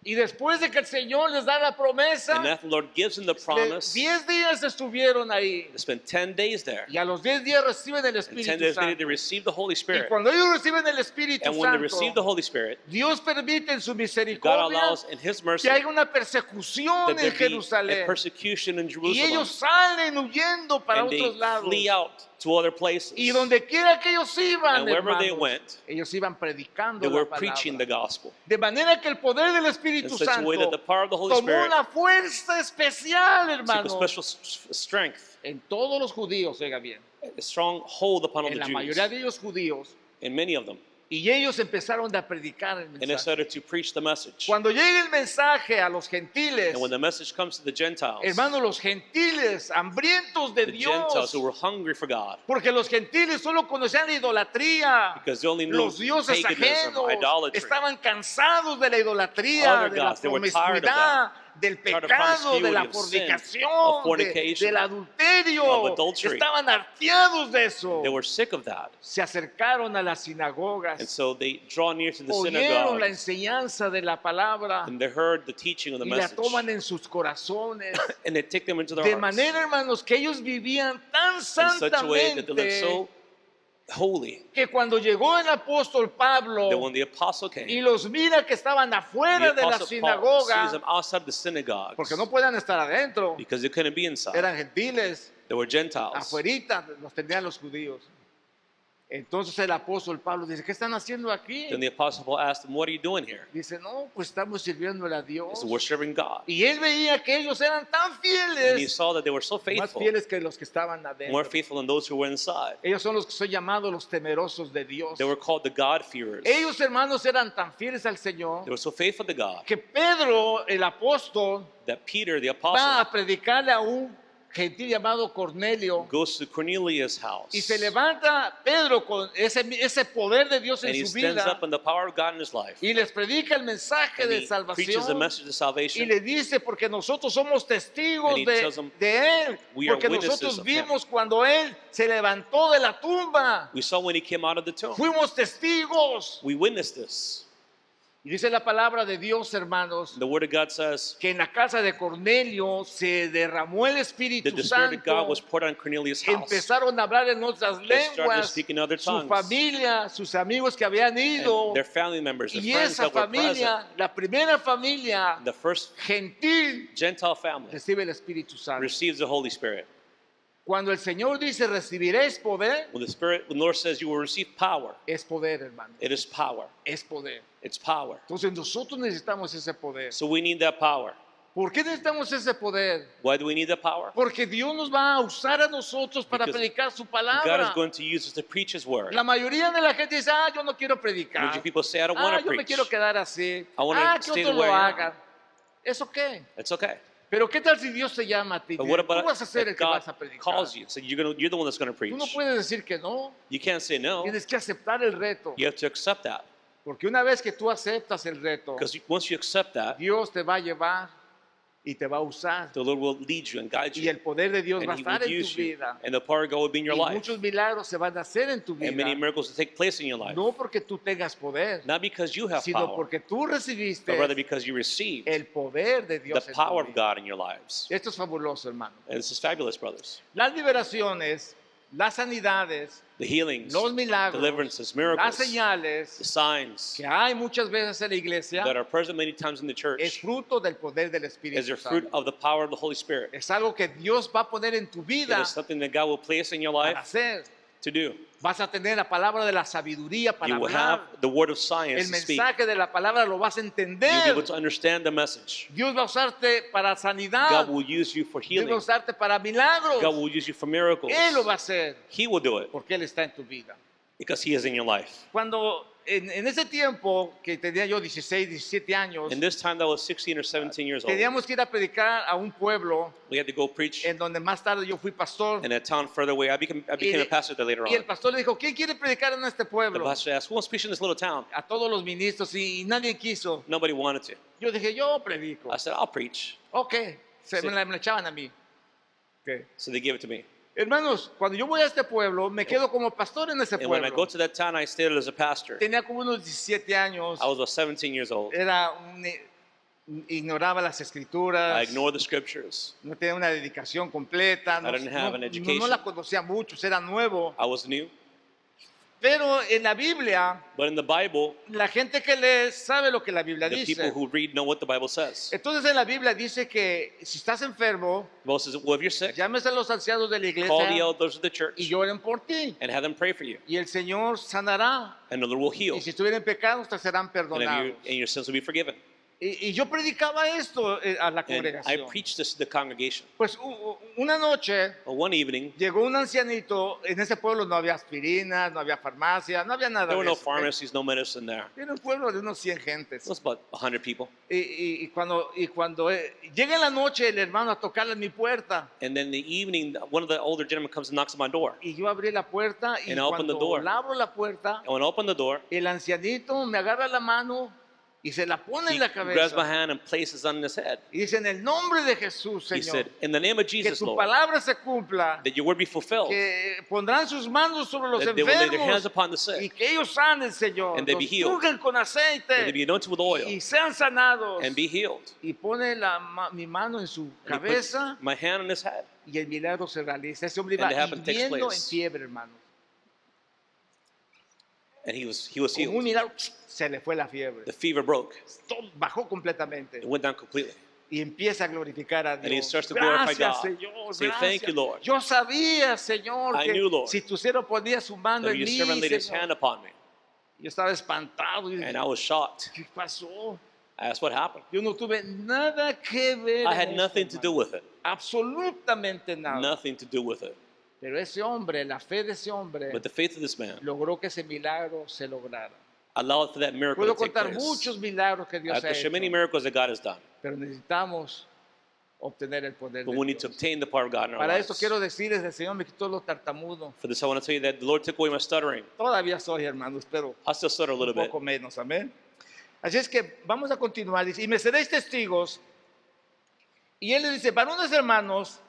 Y después de que el Señor les da la promesa, And after the Lord gives them the promise, 10 días estuvieron ahí. they spent 10 days there. Y a los 10 días reciben el And 10 Espíritu days later, Santo. they received the Holy Y Spirit. cuando ellos reciben el Espíritu And when they received the Santo, Holy Spirit, Dios permite en su God misericordia allows in His mercy que haya una persecución that en there be a Jerusalén. persecution in Y Jerusalem. ellos salen huyendo para And they otros lados. flee out to other places. Y donde quiera que ellos iban, And wherever they hermanos, went, ellos iban predicando they la were palabra. preaching the gospel. De manera que el poder del In Espíritu such a way that the Santo power of the Holy tomó Spirit una fuerza especial, took a hermanos, special strength, en todos los judíos, oiga bien, a strong hold upon all en the la Jews, mayoría de ellos judíos, in many of them. y ellos empezaron a predicar el And they mensaje. started to preach the message. Cuando llega el mensaje a los gentiles, And when the message comes to the Gentiles, hermanos, los gentiles hambrientos de the Gentiles Dios, who were hungry for God, porque los gentiles solo conocían la idolatría, because they only knew los dioses paganism, ajenos, idolatry, estaban cansados de la idolatría, Other de la gods, they were tired of promiscuidad, del tired of pecado, de la promiscuity, of sin, fornicación, of fornication, del adulterio, of adultery. estaban harteados de eso. they were sick of that. Se acercaron a las And sinagogas, so they draw near to the oyeron la synagogue, enseñanza de la palabra and they heard the teaching of the y la message, toman en sus corazones. and they take them into their De hearts manera, hermanos, que ellos vivían tan in such a way that they lived santamente so holy que cuando llegó el apóstol Pablo that when the apostle y came, los mira que estaban the afuera de la apostle Paul sees sinagoga, them outside the synagogues porque no podían estar adentro, because they couldn't be inside. eran gentiles, They were Gentiles. afuerita los tenían los judíos. Entonces el apóstol Pablo dice, ¿qué están haciendo aquí? Then the apostle Paul asked them, "What are you doing here?" Dice, no, pues estamos sirviéndole a He Dios. said, "We're serving God." Y él veía que ellos eran tan And he fieles, saw that they were so más faithful, fieles que los que estaban more adentro. faithful than those who were inside. Ellos son los que son llamados los temerosos de Dios. They were called the God-fearers. Ellos, hermanos, eran tan fieles al They Señor were so faithful to God que Pedro, el apóstol, that Peter, the va apostle, a predicarle a un gentil llamado Cornelio. goes to Cornelius' house. Y se levanta Pedro con ese poder de Dios And en he su stands vida up in the power of God in his life. y les predica el mensaje And de he preaches the salvación. message of Y salvation. le dice, porque nosotros somos testigos And he tells them, de Él, "We are porque witnesses nosotros of him." vimos cuando Él se levantó de la tumba. We saw when he came out of the tomb. Fuimos testigos. We witnessed this. Y dice la palabra de Dios, hermanos, The word of God says que en la casa de Cornelio se derramó el Espíritu that the Spirit of God Santo. was poured on Cornelius' house. Empezaron a hablar en otras They started lenguas, speaking other su tongues. familia, sus amigos que habían ido. And their family members, their Y friends esa that were present, familia, la primera familia the first gentil, Gentile family recibe el Espíritu Santo. receives the Holy Spirit. Cuando el Señor dice recibiréis poder, When the Lord says you will receive power, es poder, hermano. it is power. Es poder. It's power. Entonces nosotros necesitamos ese poder. So we need that power. ¿Por qué necesitamos ese poder? Why do we need that power? Porque Dios nos va a usar a nosotros para Because predicar su God is palabra. going to use us to preach His word. La mayoría de la gente dice, yo no quiero predicar. Many people say, I don't want to Yo me preach. quiero quedar así. I wanna Que stay otros the way lo I am. hagan. ¿Eso qué? It's okay. Pero ¿qué tal si Dios te llama a ti? But what Tú about vas a ser el if que God vas a predicar. calls you? So you're the one that's going to preach. Tú no puedes decir que no. You can't say no. Tienes que aceptar el reto. You have to accept that. Porque una vez que tú aceptas el reto, Because once you accept that, Dios te va a llevar y te va a usar. the Lord will lead you and guide Y you. el poder de Dios va a And He estar will en use tu you. vida. And the power of God will be in your Y life. muchos milagros se van a hacer en tu And many vida. miracles will take place in your life. No porque tú tengas poder, Not because you have sino power, porque tú recibiste but rather because you received el poder de the Dios en power tu of vida. God in your lives. Esto es fabuloso, hermano. And this is fabulous, brothers. Las liberaciones, las sanidades, The healings, los milagros, deliverances, las miracles, the señales signs que hay muchas veces en la iglesia that are present many times in the es church fruto del poder del is Espíritu the fruit Santo. of the power of the Holy Spirit. Es algo que Dios va a poner en tu It vida is something that God will place in your para life hacer. to do. Vas a tener la palabra de la sabiduría para You will have hablar. the word of El science to speak. mensaje de la palabra lo vas a You'll be entender. able to understand the message. Dios va a usarte para sanidad. God will use you for Dios va a healing. usarte para God milagros. will use you for miracles. Él lo va a hacer He will do it porque Él está en tu vida. because He is in your life. Cuando en ese tiempo que tenía yo 16, 17 años, In this time that I was 16 or 17 years old, teníamos que ir a predicar a un pueblo we had to go preach en donde más tarde yo fui pastor. in a town further away. I became a pastor there later Y el on. pastor le dijo, ¿quién quiere predicar en este The pueblo? pastor asked, who wants to preach in this little town? A todos los ministros y nadie quiso. Nobody wanted to. Yo dije, yo predico. I said, I'll preach. Ok, Sí. me la echaban a mí. Ok. So they gave it to me. Hermanos, cuando yo voy a este pueblo, me quedo como pastor en ese And when I go pueblo. to that town, I stayed as a pastor. Tenía como unos 17 años. I was about 17 years old. Ignoraba las escrituras. I ignored the scriptures. No tenía una dedicación completa. I didn't have an education. No la conocía mucho, era nuevo. I was new. Pero en la Biblia, But in the Bible, la gente que lee sabe lo que la Biblia the people dice. who read know what the Bible says. Entonces en la Biblia dice que si estás enfermo, The Bible says, well, if you're sick, llames a los ancianos de la call the iglesia elders of the y church lloren por ti. and have them pray for you. Y el Señor sanará. And the Lord will heal. Y si estuvieran en pecados, te serán And, then perdonados. and your sins will be forgiven. Y yo predicaba esto a la And I congregación. preached this to the congregation. Pues una noche Well, one evening, llegó un ancianito. En ese pueblo no había aspirinas, no había farmacia, no había nada there were de no eso. pharmacies, no medicine there. Era un pueblo de unos 100 gentes. It was about 100 people. Y cuando llega en la noche el hermano a tocarle en mi puerta, And then the evening, one of the older gentlemen comes and knocks on my door. y yo abrí la puerta, y And I opened the cuando door. le abro la puerta, And when I opened the door, el ancianito me agarra la mano y se la pone he en la grabs my cabeza. hand and places it on his head. Y dice, en el nombre de Jesús, He Señor, said, in the name of que Jesus, tu Lord, palabra se cumpla, that your word be fulfilled, que pondrán sus manos sobre los that they will lay their hands enfermos upon the y sick, que ellos sanen, Señor. And they be Los healed. ungen con that they aceite be anointed with oil y sean sanados. and be healed. Y pone mi mano en su And he puts cabeza my hand on his head. y el milagro se realiza. Ese hombre And iba the happen takes hirviendo en place. fiebre, hermano. And he was Con un healed. milagro se le fue la fiebre. The fever broke. Todo bajó completamente. It went down completely. Y empieza a glorificar a And he Dios. starts to glorify Gracias, God. Señor. Say, Gracias. "Thank you, Lord. Yo sabía, Señor, I que knew, Lord, si tu siervo ponía su mano That en your mí, servant laid his Señor. hand upon me. Yo estaba espantado. Y And dije, I was shocked. ¿qué pasó? I asked what happened. Yo no tuve nada que ver. I en had esto, nothing to do hermano. with it. Absolutamente nada. Nothing to do with it. Pero ese hombre, la fe de ese hombre, But the faith of this man logró que ese milagro se lograra. allowed for that miracle Puedo to take contar place. muchos milagros que I Dios ha could share many hecho, miracles that God has done. pero necesitamos obtener el poder But de we need to Dios. obtain the power of God in our Para esto lives. quiero decirles, el Señor me quitó lo tartamudo. For this, I want to tell you that the Lord took away my stuttering. Todavía soy, hermanos, pero I still stutter a un little bit. poco menos, amén. Así es que vamos a continuar. Dice, y me seréis testigos. Y él le dice, varones hermanos,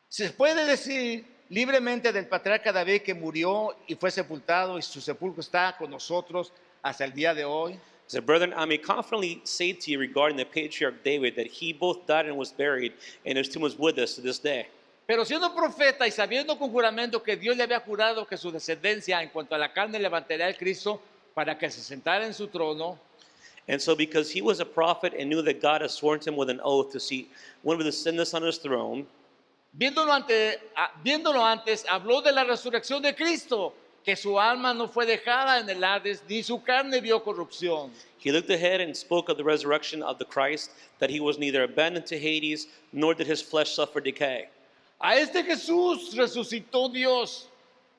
se puede decir libremente del patriarca David que murió y fue sepultado y su sepulcro está con nosotros hasta el día de hoy. He said, brethren, I may confidently say to you regarding the patriarch David that he both died and was buried, and his tomb is with us to this day. Pero siendo profeta y sabiendo con juramento que Dios le había jurado que su descendencia en cuanto a la carne levantaría al Cristo para que se sentara en su trono, And so, because he was a prophet and knew that God had sworn to him with an oath to seat one of the descendants on his throne, viéndolo antes, habló de la resurrección de Cristo, que su alma no fue dejada en el Hades, ni su carne vio corrupción. he looked ahead and spoke of the resurrection of the Christ, that he was neither abandoned to Hades, nor did his flesh suffer decay. A este Jesús resucitó Dios,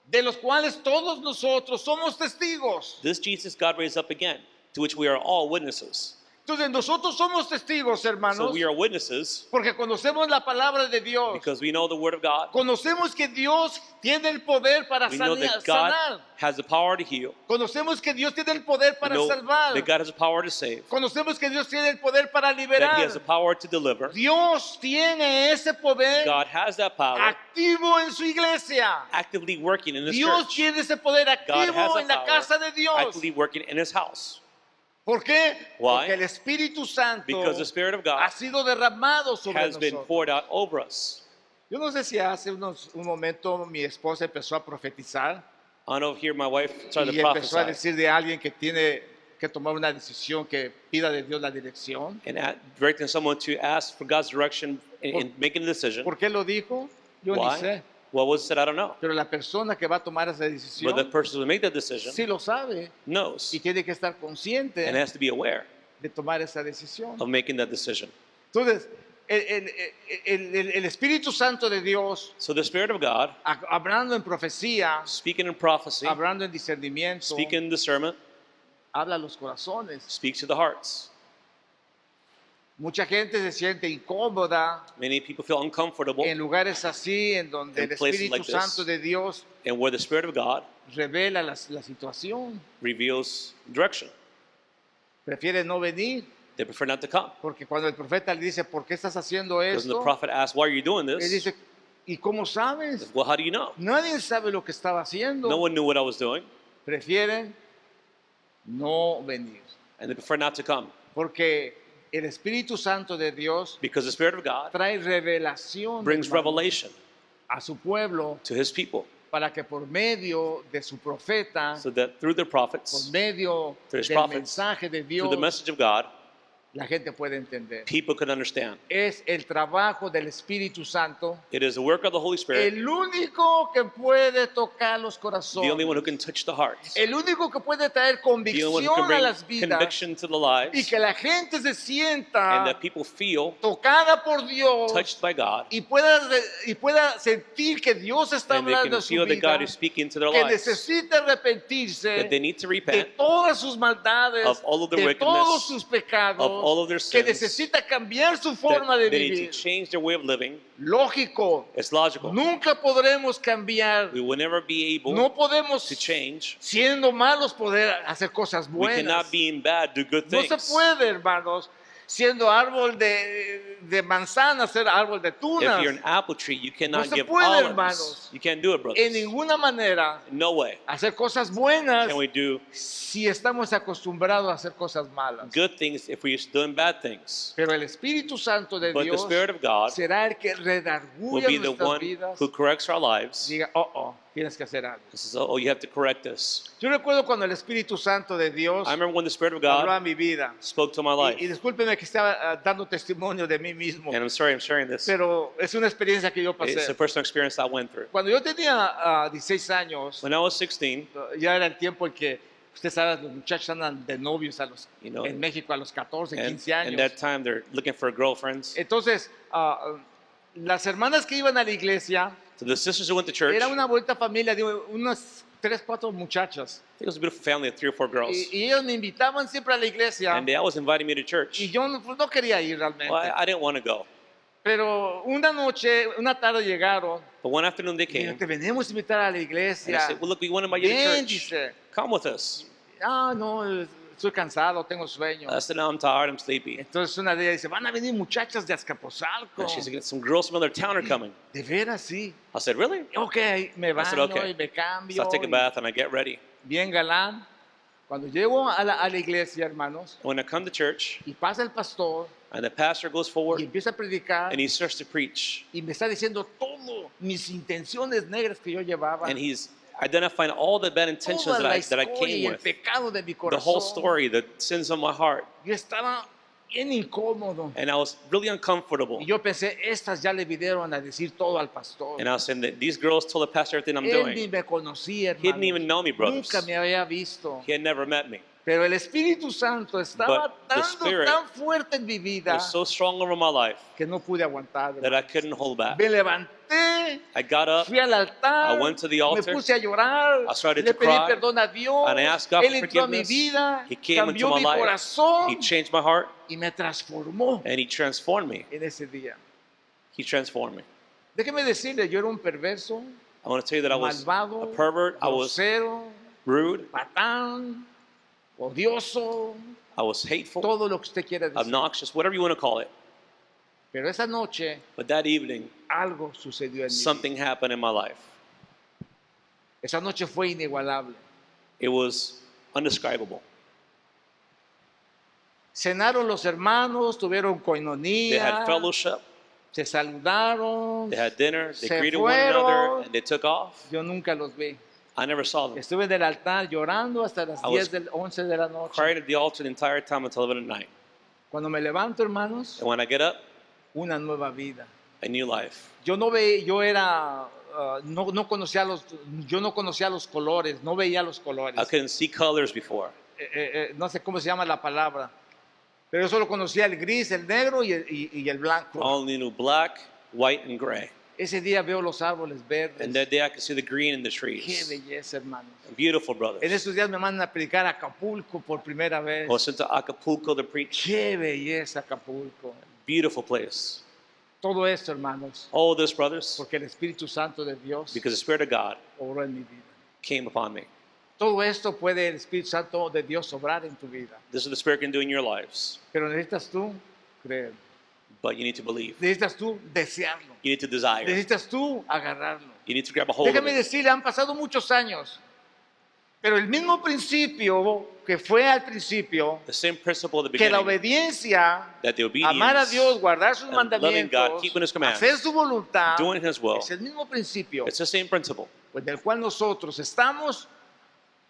de los cuales todos nosotros somos testigos. This Jesus God raised up again, to which we are all witnesses. Entonces nosotros somos testigos, hermanos, So we are witnesses porque conocemos la palabra de Dios. because we know the word of God. Conocemos que Dios tiene el poder para We know that God sanar. has the power to heal. Conocemos que Dios tiene el poder We para know salvar. that God has the power to save, Conocemos que Dios tiene el poder para that he liberar. has the power to deliver. Dios tiene ese poder God has that power activo en su iglesia. actively working in his Dios church. tiene ese poder God has activo that en la power casa de Dios. actively working in his house. ¿Por qué? Why? Porque el Espíritu Santo Because the Spirit of God ha sido derramado sobre has been nosotros. poured out over us. Yo no sé si hace un momento mi esposa empezó a profetizar I know here my wife started y to empezó a prophesy decir de alguien que tiene que tomar una decisión que pida de Dios la dirección. and directing someone to ask for God's direction in making a decision. ¿Por qué lo dijo? Yo Why? ni sé. What was said, I don't know. Pero la persona que va a tomar esa But the decisión person who made that decision sí lo sabe knows y tiene que estar consciente and has to be aware de tomar esa decisión. of making that decision. Entonces, el Espíritu Santo de Dios, So the Spirit of God, hablando en profecía, speaking in prophecy, hablando en discernimiento, speaking in discernment, habla a los corazones. speaks to the hearts. Mucha gente se siente incómoda Many people feel uncomfortable, en lugares así, en donde In el places Espíritu like this. Santo de Dios and where the Spirit of God revela la situación. reveals direction. Prefiere no venir, They prefer not to come. porque cuando el profeta le dice, ¿por qué estás haciendo Because the esto? prophet asks, why are you doing Él this? dice, ¿y cómo sabes? Well, how do you know? Nadie sabe lo que estaba haciendo. No one knew what I was doing, Prefieren no venir, and they prefer not to come. porque el Espíritu Santo de Dios Because the Spirit of God trae revelación, brings hermanos, revelation a su pueblo, to His people, para que por medio de su profeta, so that through their por prophets, medio through his del prophets, mensaje de through Dios, the message of God, la gente puede entender. people can understand. Es el trabajo del Espíritu Santo, It is the work of the Holy Spirit, el único que puede tocar los the only one who corazones, can touch the hearts, el único que puede traer the only one who can convicción a bring las vidas conviction to the y lives, que la gente se and sienta that people feel tocada por Dios touched by God, y pueda sentir que Dios está and they hablando can a su feel that vida, God is speaking to their que lives, necesita arrepentirse that they need to de repent todas sus maldades, of all of their de todos wickedness, sus pecados, of all of their que sins, necesita cambiar su that forma de they need to vivir. change their way of living. Lógico, It's logical. nunca podremos cambiar, We will never be able no podemos, to change. siendo malos, poder hacer cosas We buenas. cannot, being bad, do good No things. se puede, hermanos, siendo árbol de manzana, ser árbol de If tunas. you're an apple tree, you cannot se give puede, olives. hermanos. You can't do it, brothers. En ninguna manera No way hacer cosas buenas can we do si estamos acostumbrados a hacer cosas malas. good things if we're doing bad things. Pero el Espíritu Santo de But the Dios Spirit of God será el que will redarguya be the nuestras one vidas. who corrects our lives. Diga, tienes que hacer algo. This is, oh, you have to correct this. Yo recuerdo cuando el Espíritu Santo de Dios I remember when the Spirit of habló a God mi vida. spoke to my Y life. discúlpeme que estaba dando testimonio de mí mismo, And I'm sorry I'm sharing this. pero es una experiencia que yo It's a pasé. personal experience I went through. Cuando yo tenía 16 años, When I was 16, ya era el tiempo en que, usted sabe, los muchachos andan de novios You know, en México a los 14, and 15 años. in that time they're looking for girlfriends. Entonces, las hermanas que iban a la iglesia, So the sisters who went to church, era I una bonita familia de unas 3, 4 muchachas. think it was a beautiful family of 3 or 4 girls. Y ellos me invitaban siempre a la iglesia. And they always invited me to Y church. yo no quería ir realmente. Well, I didn't want to go. Pero una tarde llegaron. But one afternoon they Y dijeron, came, te venimos a invitar a la and I iglesia. said, well, look, we want to invite you to Ven, church. dice. Come with us. No, estoy cansado, tengo sueño. I said, no, I'm tired, I'm sleepy. Entonces una de ellas dice, van a venir muchachas de Azcapotzalco. And she said, some girls from another town are coming. De veras, sí. I said, really? Ok, me I said, baño okay. y me cambio. So I take a y bath and I get ready. bien galán. Cuando llego a la iglesia, hermanos, When I come to church, y pasa el pastor and the pastor goes y forward, empieza a predicar and he starts to preach, y me está diciendo todo mis intenciones negras que yo llevaba. and he's identifying all the bad intentions Toda that la I historia y came el with, pecado de mi the whole corazón. story, the sins of my heart, Yo estaba bien incómodo. and I was really uncomfortable. Y yo pensé, estas ya le vinieron a decir todo al pastor. And I was saying that these girls told the pastor everything I'm Él ni doing. me conocía, He didn't even hermanos. know me, brothers. Nunca me había visto. He had never met me. Pero el Espíritu Santo estaba But the dando Spirit tan fuerte en mi It vida was so strong over my life que no pude aguantar. that I hermanos. couldn't hold back. Me levanté, I got up, fui al altar, I went to the me altar, puse a llorar, I started le to pedí cry, perdón a Dios, and I asked God Él for entró a mi forgiveness. vida, He came into cambió my mi life. corazón He changed my heart, y me transformó and He transformed me. en ese día. He transformed me. Déjeme decirle, yo era un perverso, I want to tell you that I was malvado, a pervert, I was grosero, rude, patán, odioso, I was hateful, todo lo que usted quiera decir. obnoxious, whatever you want to call it. Pero esa noche But that evening, algo sucedió en mi vida. something happened in my life. Esa noche fue inigualable. It was undescribable. Cenaron los hermanos, tuvieron They coinonía, had fellowship, se saludaron, they had dinner, they se greeted one another, fueron. and they took off. Yo nunca los vi. I never saw them. Estuve en el altar llorando hasta las I was 11 de la noche. Cried at the altar the entire time until 11 at night. Cuando me levanto, hermanos, And when I get up, una nueva vida. a new life. Yo era yo no conocía los colores, no veía los colores. I couldn't see colors before. No sé cómo se llama la palabra, pero yo solo conocía el gris, el negro y el I blanco. only knew black, white, and gray. Ese día veo los árboles And verdes. that day I could see the green in the Qué trees. belleza, hermanos. Beautiful, En brothers. estos días me mandan a predicar a Acapulco por primera vez. I was sent to Acapulco to preach. Qué belleza Acapulco. Beautiful place. Todo esto, hermanos, All this, brothers, porque el Espíritu Santo de Dios because the Spirit of God obró en mi vida. came upon me. Todo esto puede el Espíritu Santo de Dios obrar en tu vida. This is what the Spirit can do in your lives. Pero necesitas tú creer. But you need to believe. Necesitas tú desearlo. You need to desire. Necesitas tú agarrarlo. You need to grab a hold of Déjame it. decirle, han pasado muchos años, pero el mismo principio que fue al principio, The same principle at the que la beginning, obediencia, that the obedience, amar a Dios, guardar sus and loving God, mandamientos, keeping His commands, hacer su voluntad, doing His will, es el mismo principio it's the same principle pues, del cual nosotros estamos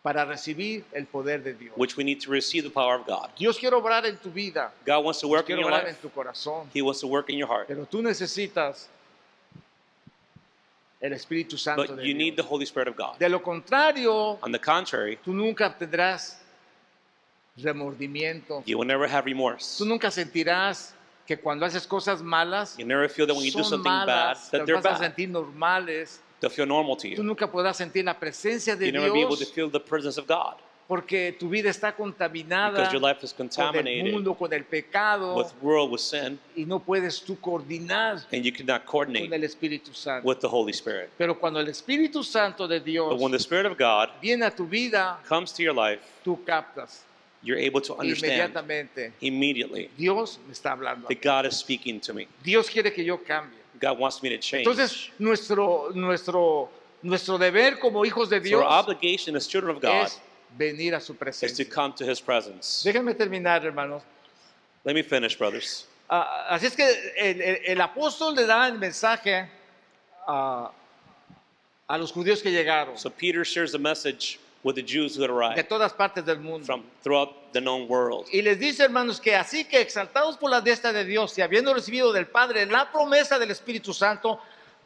para recibir el poder de Dios. which we need to receive the power of God. Dios quiere obrar en tu vida, God wants to Dios work in quiere your obrar en life. tu corazón, He wants to work in your heart. pero tú necesitas el Espíritu Santo But de you need the Dios. Holy Spirit of God. De lo contrario, On the contrary, tú nunca tendrás remordimiento. you will never have remorse. Tú nunca sentirás que cuando haces cosas malas, You never feel that when you do son something bad, malas, that te they're vas a bad. sentir normales. They'll feel normal to Tú you. nunca podrás sentir la presencia de You'll never be able to Dios feel the presence of God porque tu vida está contaminada because your life is con el contaminated mundo, con el pecado with world, with sin, y no puedes tú coordinar and you cannot con coordinate el Espíritu Santo. with the Holy Spirit. Pero cuando el Espíritu Santo de Dios But when the Spirit of God viene a tu vida, comes to your life, tú captas you're able to understand inmediatamente. immediately Dios me está hablando. that God is speaking to me. Dios quiere que yo cambie. God wants me to change. Entonces, nuestro deber como hijos de So Dios our obligation as children of God es venir a su is to presencia. come to His presence. Déjenme terminar, hermanos. Let me finish, brothers. Así es que el apóstol le da el mensaje a los judíos que llegaron So Peter shares the message with the Jews who had de arrived todas partes del mundo. from throughout the known world. Y les dice, hermanos, que así que exaltados por la diestra de Dios y habiendo recibido del Padre la promesa del Espíritu Santo,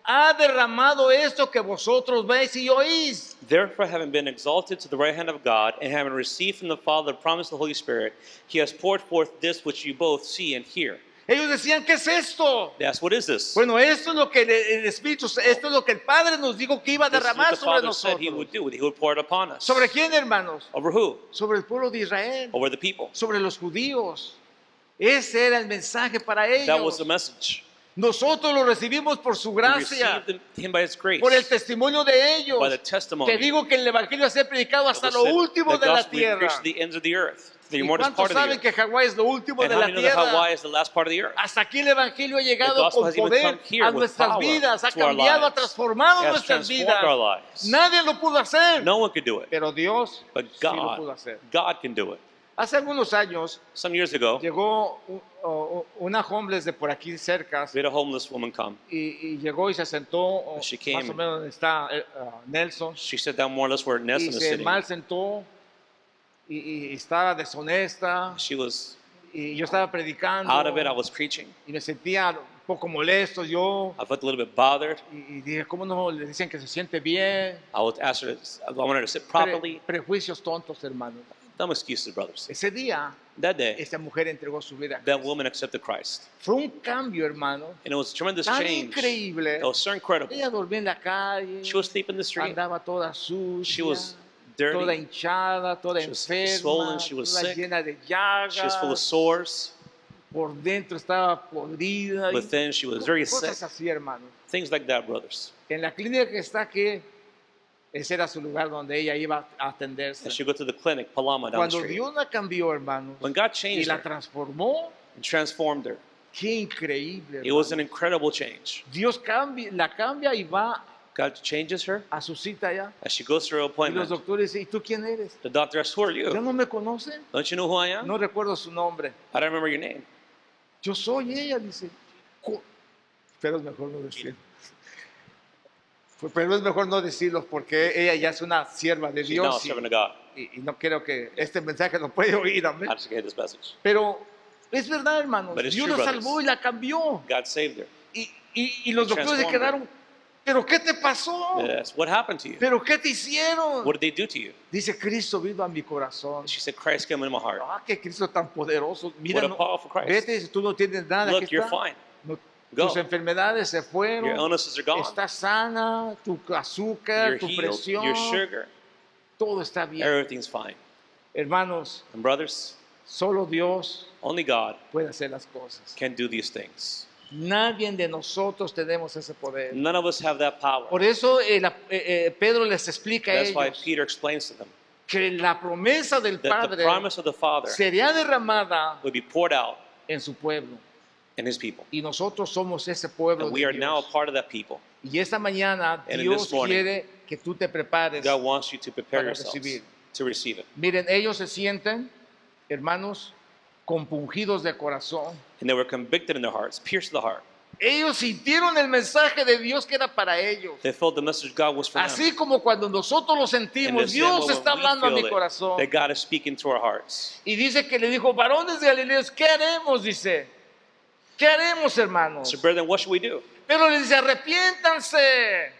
ha derramado esto que vosotros veis y oís. Therefore, having been exalted to the right hand of God, and having received from the Father the promise of the Holy Spirit, He has poured forth this which you both see and hear. Ellos decían, ¿qué es esto? They asked, what is this? Bueno, esto es lo que el Espíritu, esto es lo que el Padre nos dijo que iba a This is what derramar the sobre Father said He nosotros. would do. He would pour it upon us. ¿Sobre quién, hermanos? Over who? Sobre el pueblo de Israel, Over the people. sobre los judíos. Ese era el mensaje para That was ellos. the message. Nosotros lo recibimos por su We gracia, received Him by His grace, por el testimonio de ellos. by the testimony. Te digo que el Evangelio va a ser predicado hasta It lo was said, último the de la gospel will be tierra. preached to the ends of the earth, to the ¿Y remotest cuántos part of the saben earth. que Hawái es lo último And de how la many know that tierra? Hawaii is the last part of the earth? Hasta aquí el Evangelio ha llegado gospel con has even poder come here a with nuestras power vidas, ha to our cambiado, ha lives. transformado It has nuestras transformed vidas. our lives. Nadie lo pudo hacer, No one could do it, pero Dios but sí lo pudo God, hacer. God can do it. Hace algunos años Some years ago, llegó una homeless de por aquí cerca we had a homeless woman come. y llegó y se sentó She más came o menos donde está Nelson She sat down more or less where y Nelson is se sitting. mal sentó y estaba deshonesta She was y yo estaba predicando out of it. I was preaching. y me sentía un poco molesto yo I felt a little bit bothered. y dije, ¿cómo no le dicen que se siente bien? I would ask her. I wanted her to sit properly. Prejuicios tontos, hermano. Dumb excuses, brothers. Ese día, That day, esta mujer entregó su vida a that Cristo. woman accepted Christ, Fue un cambio, hermano, and it was a tremendous tan change. increíble. It was so incredible. Ella dormía en la calle, She was sleeping in the street. andaba toda She sucia, was toda dirty. hinchada, toda She was enferma, swollen, she was toda sick. llena de She was full of llagas, sores. por dentro estaba podrida. y Within, she was very sick. cosas así, hermano. Things like that, brothers. En la clínica que está aquí, ese era su lugar donde ella iba a atenderse. And she go to the clinic, Palama, down the Cuando street. Dios la cambió, hermano, When God y changed la her transformó, and transformed her, qué increíble. it was hermano. an incredible change. Dios la cambia y va God changes her a su cita allá. as she goes to her Y los appointment. doctores dicen, ¿y tú quién eres? The doctor asks, "Who are ¿Ya you? no me conoce? Don't you know who I am? No recuerdo su nombre. I don't remember your name." Yo soy ella, dice. Pero es mejor no decirlo. Pero es mejor no decirlo porque ella ya es una sierva de She's now a Dios servant of God. y no quiero que este mensaje lo pueda oír, amén. I just get this message. Pero es verdad, hermanos. But it's Dios true, la brothers. salvó y la cambió. God saved her. Y los doctores se transformed quedaron ¿Pero qué te pasó? Yes. What happened to you? ¿Pero qué te hicieron? What did they do to you? Dice, Cristo vino a mi corazón. She said, Christ came into my heart. Ah, qué Cristo tan poderoso. Mira, What a no, powerful Christ. vete, si tú no tienes nada. Look, aquí you're está. fine. No, Go. tus enfermedades se Your fueron. illnesses are gone. Estás sana, tu azúcar, You're tu healed. presión, Your sugar. todo está bien. Everything's fine. Hermanos, And brothers, solo Dios only God puede hacer las cosas. can do these things. Nadie de nosotros tenemos ese poder. None of us have that power. Por eso Pedro les explica a That's why ellos Peter explains to them que la promesa del that the Padre promise of the Father sería derramada would be poured out en su pueblo. in his people. Y nosotros somos ese pueblo And we de are now a Dios. part of that people. Y esta mañana And in Dios this morning, quiere que tú te prepares. God wants you to prepare para yourselves recibir. to receive it. Miren, ellos se sienten, hermanos, compungidos de corazón. And they were convicted in their hearts, pierced to the heart. Ellos sintieron el mensaje de Dios que era para ellos. They felt the message God was for them. Así como cuando nosotros lo And the sentimos, same Dios way está when we hablando a mi feel it, corazón. that God is speaking to our hearts. Y dice que le dijo, varones de Galileos, ¿qué haremos? Dice, ¿qué haremos, hermanos? So, brethren, what should we do? Pero le dice, arrepiéntanse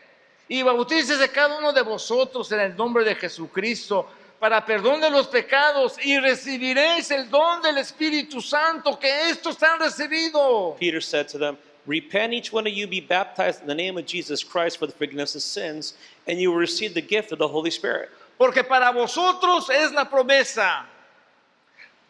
y bautícese cada uno de vosotros en el nombre de Jesucristo para perdón de los pecados y recibiréis el don del Espíritu Santo que estos han recibido. Peter said to them, repent each one of you, be baptized in the name of Jesus Christ for the forgiveness of sins, and you will receive the gift of the Holy Spirit. Porque para vosotros es la promesa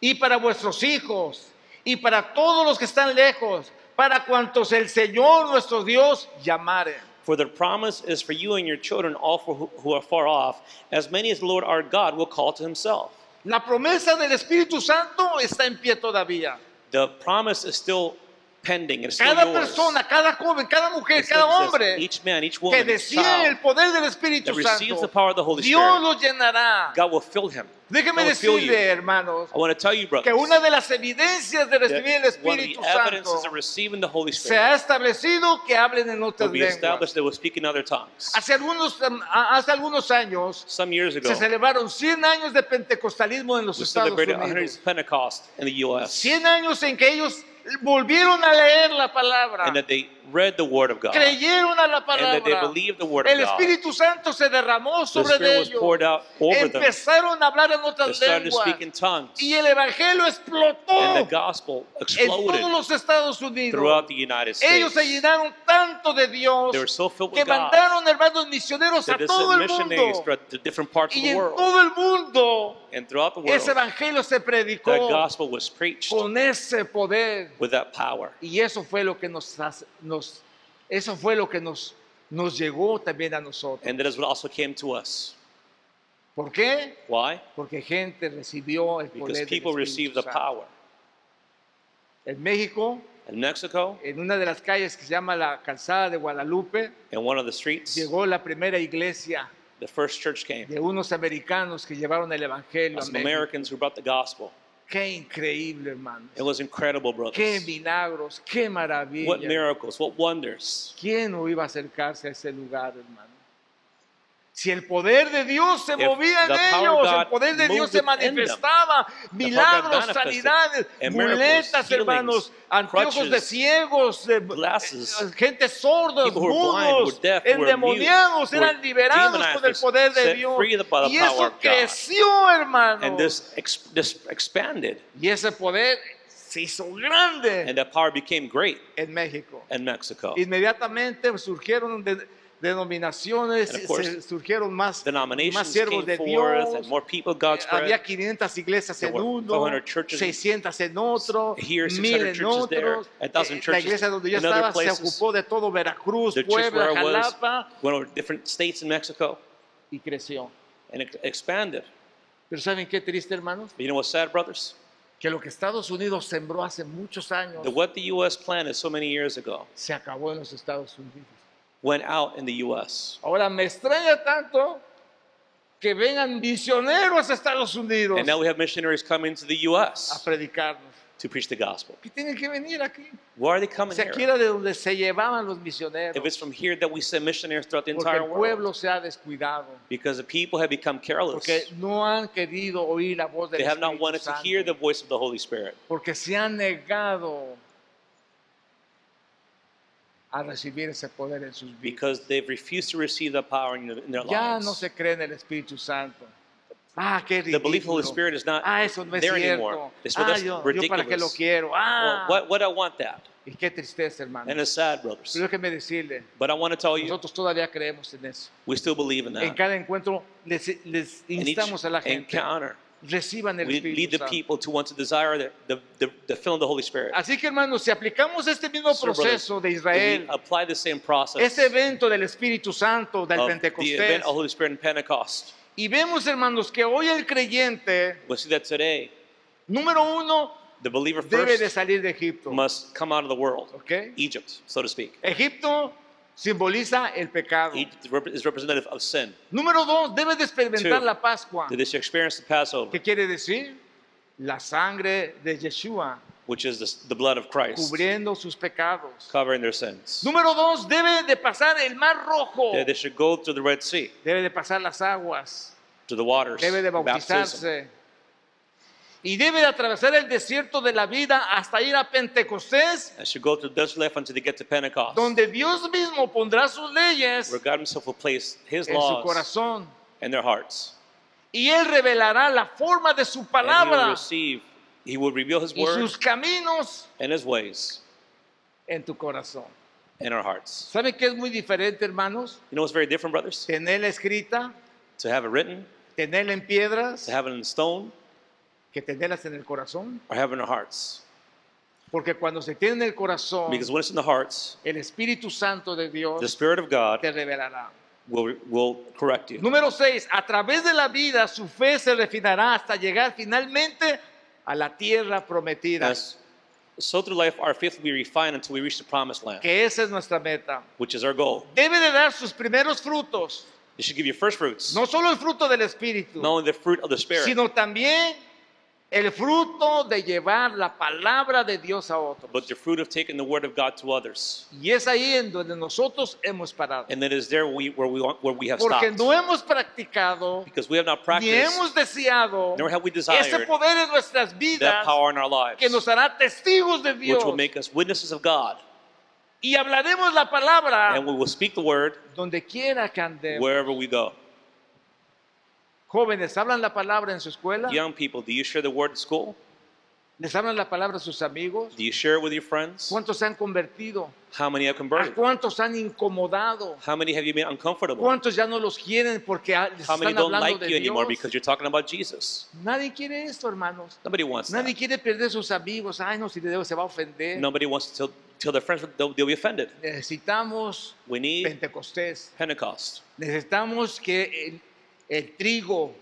y para vuestros hijos y para todos los que están lejos, para cuantos el Señor nuestro Dios llamare. For the promise is for you and your children, all for who are far off, as many as the Lord our God will call to himself. La promesa del Espíritu Santo está en pie todavía. The promise is still pending. It's still Cada yours. persona, cada joven, cada mujer, It says cada this, hombre each man, each que woman, each decide el child poder del Espíritu that receives Santo, the power of the Holy Dios Spirit, lo llenará. God will fill him. Déjeme God will fill you. decirle, hermanos, I want to tell you, brothers, que una de las evidencias de recibir el that one of the Espíritu evidences Santo of receiving the Holy se ha Spirit establecido que hablen en will otras be lenguas. established that will speak in other tongues. Hace algunos años Some years ago, se celebraron 100 años de pentecostalismo en los we Estados celebrated 100 Unidos. years of Pentecost in the U.S. 100 años en que ellos volvieron a leer la palabra, and that they read the Word of God, creyeron a la and that they palabra. believed the Word of El God. Espíritu Santo se derramó The sobre Spirit was ellos. poured out over them. Empezaron a hablar en They otras started to lenguas. speak in tongues, Y el Evangelio and explotó the gospel en exploded todos los Estados Unidos. throughout the United Ellos States. se llenaron tanto de Dios They were so filled que with God mandaron hermanos misioneros a that they todo sent el missionaries mundo. throughout the different parts of Y the en world. todo el mundo And throughout the world, ese Evangelio se that predicó gospel was preached con ese poder. with that power. Y eso fue lo que eso fue lo que nos llegó también a nosotros. And that is what also came to us. ¿Por qué? Why? Porque gente recibió el Because poder del people Espíritu received the Santo. power. En México, In Mexico, en una de las calles que se llama la Calzada de Guadalupe, in one of the streets, llegó la primera iglesia the first church came. de unos americanos que llevaron el Evangelio a Some México. Americans who brought the gospel. Qué increíble, hermanos. It was incredible, Qué brothers. milagros, qué What maravilla. miracles, what wonders. ¿Quién no iba a acercarse a ese lugar, hermano? Si el poder de Dios se If movía en the power of ellos, el God poder de Dios moved se within them, manifestaba, milagros, manifested, sanidades, and miracles, muletas, healings, hermanos, anteojos de crutches, ciegos, glasses, gente sordos, people who were blind, mudos, were deaf, were endemoniados, mute, eran were liberados demonized, con el poder de set Dios. free by the Y power eso of God. creció, hermano. And this expanded, Y ese poder se hizo grande and that power became great en México. in Mexico. Inmediatamente surgieron denominaciones, And of course, surgieron más Denominations siervos came de forth, and Dios. more people got Había spread. 500 iglesias There en were uno, 400 churches 600 en otro, here, 1000 600 en churches there, otros. 1,000 La churches iglesia donde yo in other estaba se places. ocupó de todo Veracruz, The church where Puebla, I was Jalapa went over different states in Mexico y creció. and it expanded. Pero ¿saben qué triste, hermanos? But you know what's sad, brothers? Que lo que Estados Unidos sembró hace muchos años That what the U.S. planted so many years ago se acabó en los Estados Unidos. went out in the U.S. Ahora me extraña tanto que vengan misioneros a Estados Unidos And now we have missionaries coming to the a U.S. predicarnos. to preach the gospel. ¿Qué tienen que venir aquí? Why are they coming Si aquí here? era de donde se llevaban los misioneros. If it's from here that we send missionaries throughout the Porque entire el world. pueblo se ha descuidado. Because the people have become careless. Porque no han querido oír la voz del They have not Espíritu wanted to Santo. hear the voice of the Holy Spirit. Porque se han negado a recibir ese poder en sus vidas. because they've refused to receive the power in their Ya lives. no se cree en el Espíritu Santo. Ah, qué The belief of the Holy ridículo. Spirit is not Ah, eso no es there cierto. anymore. They say, well, that's Yo para qué lo ridiculous. quiero. Well, what I want that? Y qué tristeza, hermano. And it's sad, brothers. Pero déjeme decirle, But I want to tell you, nosotros todavía creemos en eso. we still believe in En that. cada encuentro les In each instamos a la gente, encounter, reciban el we lead Espíritu the Santo. people to want to desire the filling of the Holy Spirit. Así que, hermanos, si aplicamos este mismo So, brothers, proceso de if we Israel, apply the same process este evento del Espíritu Santo del of the Pentecostés, event of Holy Spirit in Pentecost, y vemos, hermanos, que hoy el creyente, we'll see that today número uno, the believer debe de first salir de Egipto. must come out of the world, ¿Ok? Egypt, so to speak. Egipto simboliza el pecado. Egypt is representative of sin. Número dos, debe de experimentar Two, la Pascua. That they should experience the Passover, ¿Qué quiere decir? La sangre de Yeshua which is the blood of Christ, cubriendo sus pecados. covering their sins. Número dos, debe de pasar el Mar Rojo. That they should go through the Red Sea, Debe de pasar las aguas. to the waters, Debe de baptism. bautizarse. Y debe de atravesar el desierto de la vida hasta ir a Pentecostés, And should go through the desert life until they get to Pentecost, donde Dios mismo pondrá sus leyes where God Himself will place His en su laws corazón. in their hearts. Y Él revelará la forma de su And palabra He will reveal His y word sus caminos and His ways en tu corazón. in our hearts. ¿Sabe qué es muy diferente, hermanos? You know what's very different, brothers? Tenerla escrita, To have it written, tenerla en piedras, to have it in stone, que tenerlas en el corazón. or have it in our hearts. Porque cuando se tiene en el corazón, Because when it's in the hearts, el Espíritu Santo de Dios the Spirit of God te revelará. will correct you. Número 6, a través de la vida su fe se refinará hasta llegar finalmente a la tierra prometida, So through life, our faith will be refined until we reach the promised land, que esa es nuestra meta. which is our goal. Debe de dar sus primeros frutos, You should give your first fruits, no solo el fruto del Espíritu, not only the fruit of the Spirit, sino también el fruto de llevar la palabra de Dios a otros. but the fruit of taking the word of God to others. Y es ahí en donde nosotros hemos parado. And that is there where we have Porque stopped. no hemos practicado, Because we have not ni practiced, hemos deseado nor have we ese desired poder en nuestras that vidas power in our lives, que nos hará testigos de which Dios. will make us witnesses of God. Y hablaremos la palabra And we will speak the word donde quiera que andemos. wherever we go. Jóvenes, ¿hablan la palabra en su escuela? Young people, do you share the word at school? ¿Les hablan la palabra a sus amigos? Do you share it with your friends? ¿Cuántos se han convertido? How many have ¿A converted? cuántos han incomodado? How many have you made uncomfortable? ¿Cuántos ya no los quieren porque les How many están don't hablando like de you anymore Dios? because you're talking about Jesus? Nadie quiere esto, hermanos. Nobody wants Nadie that. quiere perder sus amigos. Ay, no, si Dios se va a ofender. Nobody wants to tell their friends they'll be offended. Necesitamos We need Pentecostés. Pentecost. Necesitamos que el trigo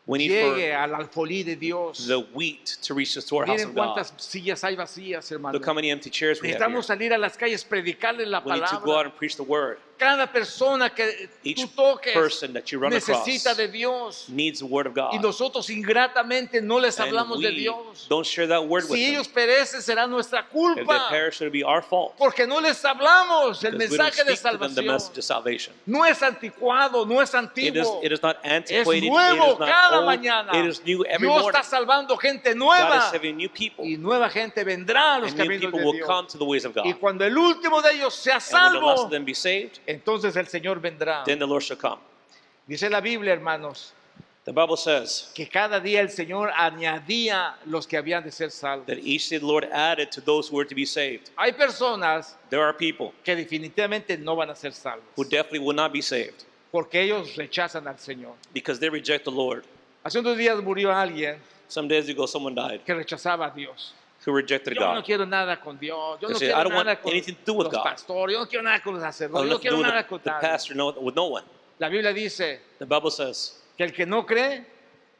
We need llegue for al alfolí de Dios. the wheat to reach the storehouse Miren of God. cuántas sillas hay vacías, hermanos. Look how many empty chairs we have here. Necesitamos salir a las calles, predicarle la We need to go out palabra. and preach the word. Cada persona que Each tú toques person that you run across necesita de Dios. needs the word of God. Y nosotros ingratamente no les And hablamos de we Dios. don't share that word with Si them. ellos perecen será nuestra If they culpa. perish, it'll be our fault. Porque no les hablamos el Because we don't mensaje de speak to them the salvación. message of salvation. No es anticuado, no es antiguo. It is not Es antiquated. nuevo It is not cada old. mañana. It is new every Dios morning. está salvando gente God nueva. is saving new people. Y nueva gente vendrá a los And new caminos people de will Dios. come to the ways of God. Y cuando el último de ellos sea And when the last salvo, of them be saved, entonces el Señor vendrá. then the Lord shall come. Dice la Biblia, hermanos, The Bible says que cada día el Señor añadía los que habían de ser salvos. that each day the Lord added to those who were to be saved. Hay personas There are people que definitivamente no van a ser salvos who definitely will not be saved porque ellos rechazan al Señor. because they reject the Lord. Hace unos días murió alguien Some days ago, someone died que rechazaba a Dios. who rejected Yo no God. quiero nada con Dios. Yo They no say, quiero "I don't want nada con anything to do with los God. pastores. Yo no quiero nada con los I sacerdotes. don't Yo no have to quiero do nada with con the nadie. pastor, with no one. La Biblia dice The Bible says que el que no cree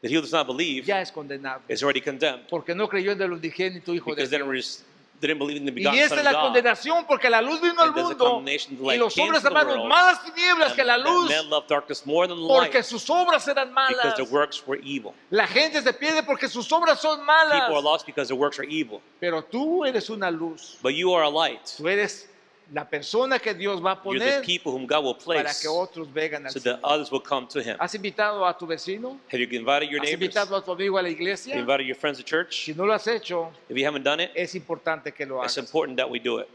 that he who does not believe ya es condenado. is already condemned Porque no creyó en el unigénito Hijo de because they Dios. didn't believe in the Y begotten esta Son es of la God. condenación porque la luz vino al And there's a mundo condemnation. The y light los came hombres to the amaron world, más las tinieblas que la and luz men love darkness more than the porque light sus obras eran malas. because their works were evil. La gente se pierde porque sus obras son People are malas. lost because their works are evil. Pero tú eres una luz. But you are a light. Tú eres la persona que Dios va a You're the poner people whom God will para place que otros vengan al so that Señor. others will come to Him. ¿Has invitado a tu vecino? Have you invited your ¿Has neighbors? invitado a tu amigo a la Have you iglesia? invited your friends to church? Si no lo has hecho, If you haven't done it, es importante que lo it's hagas. important that we do it.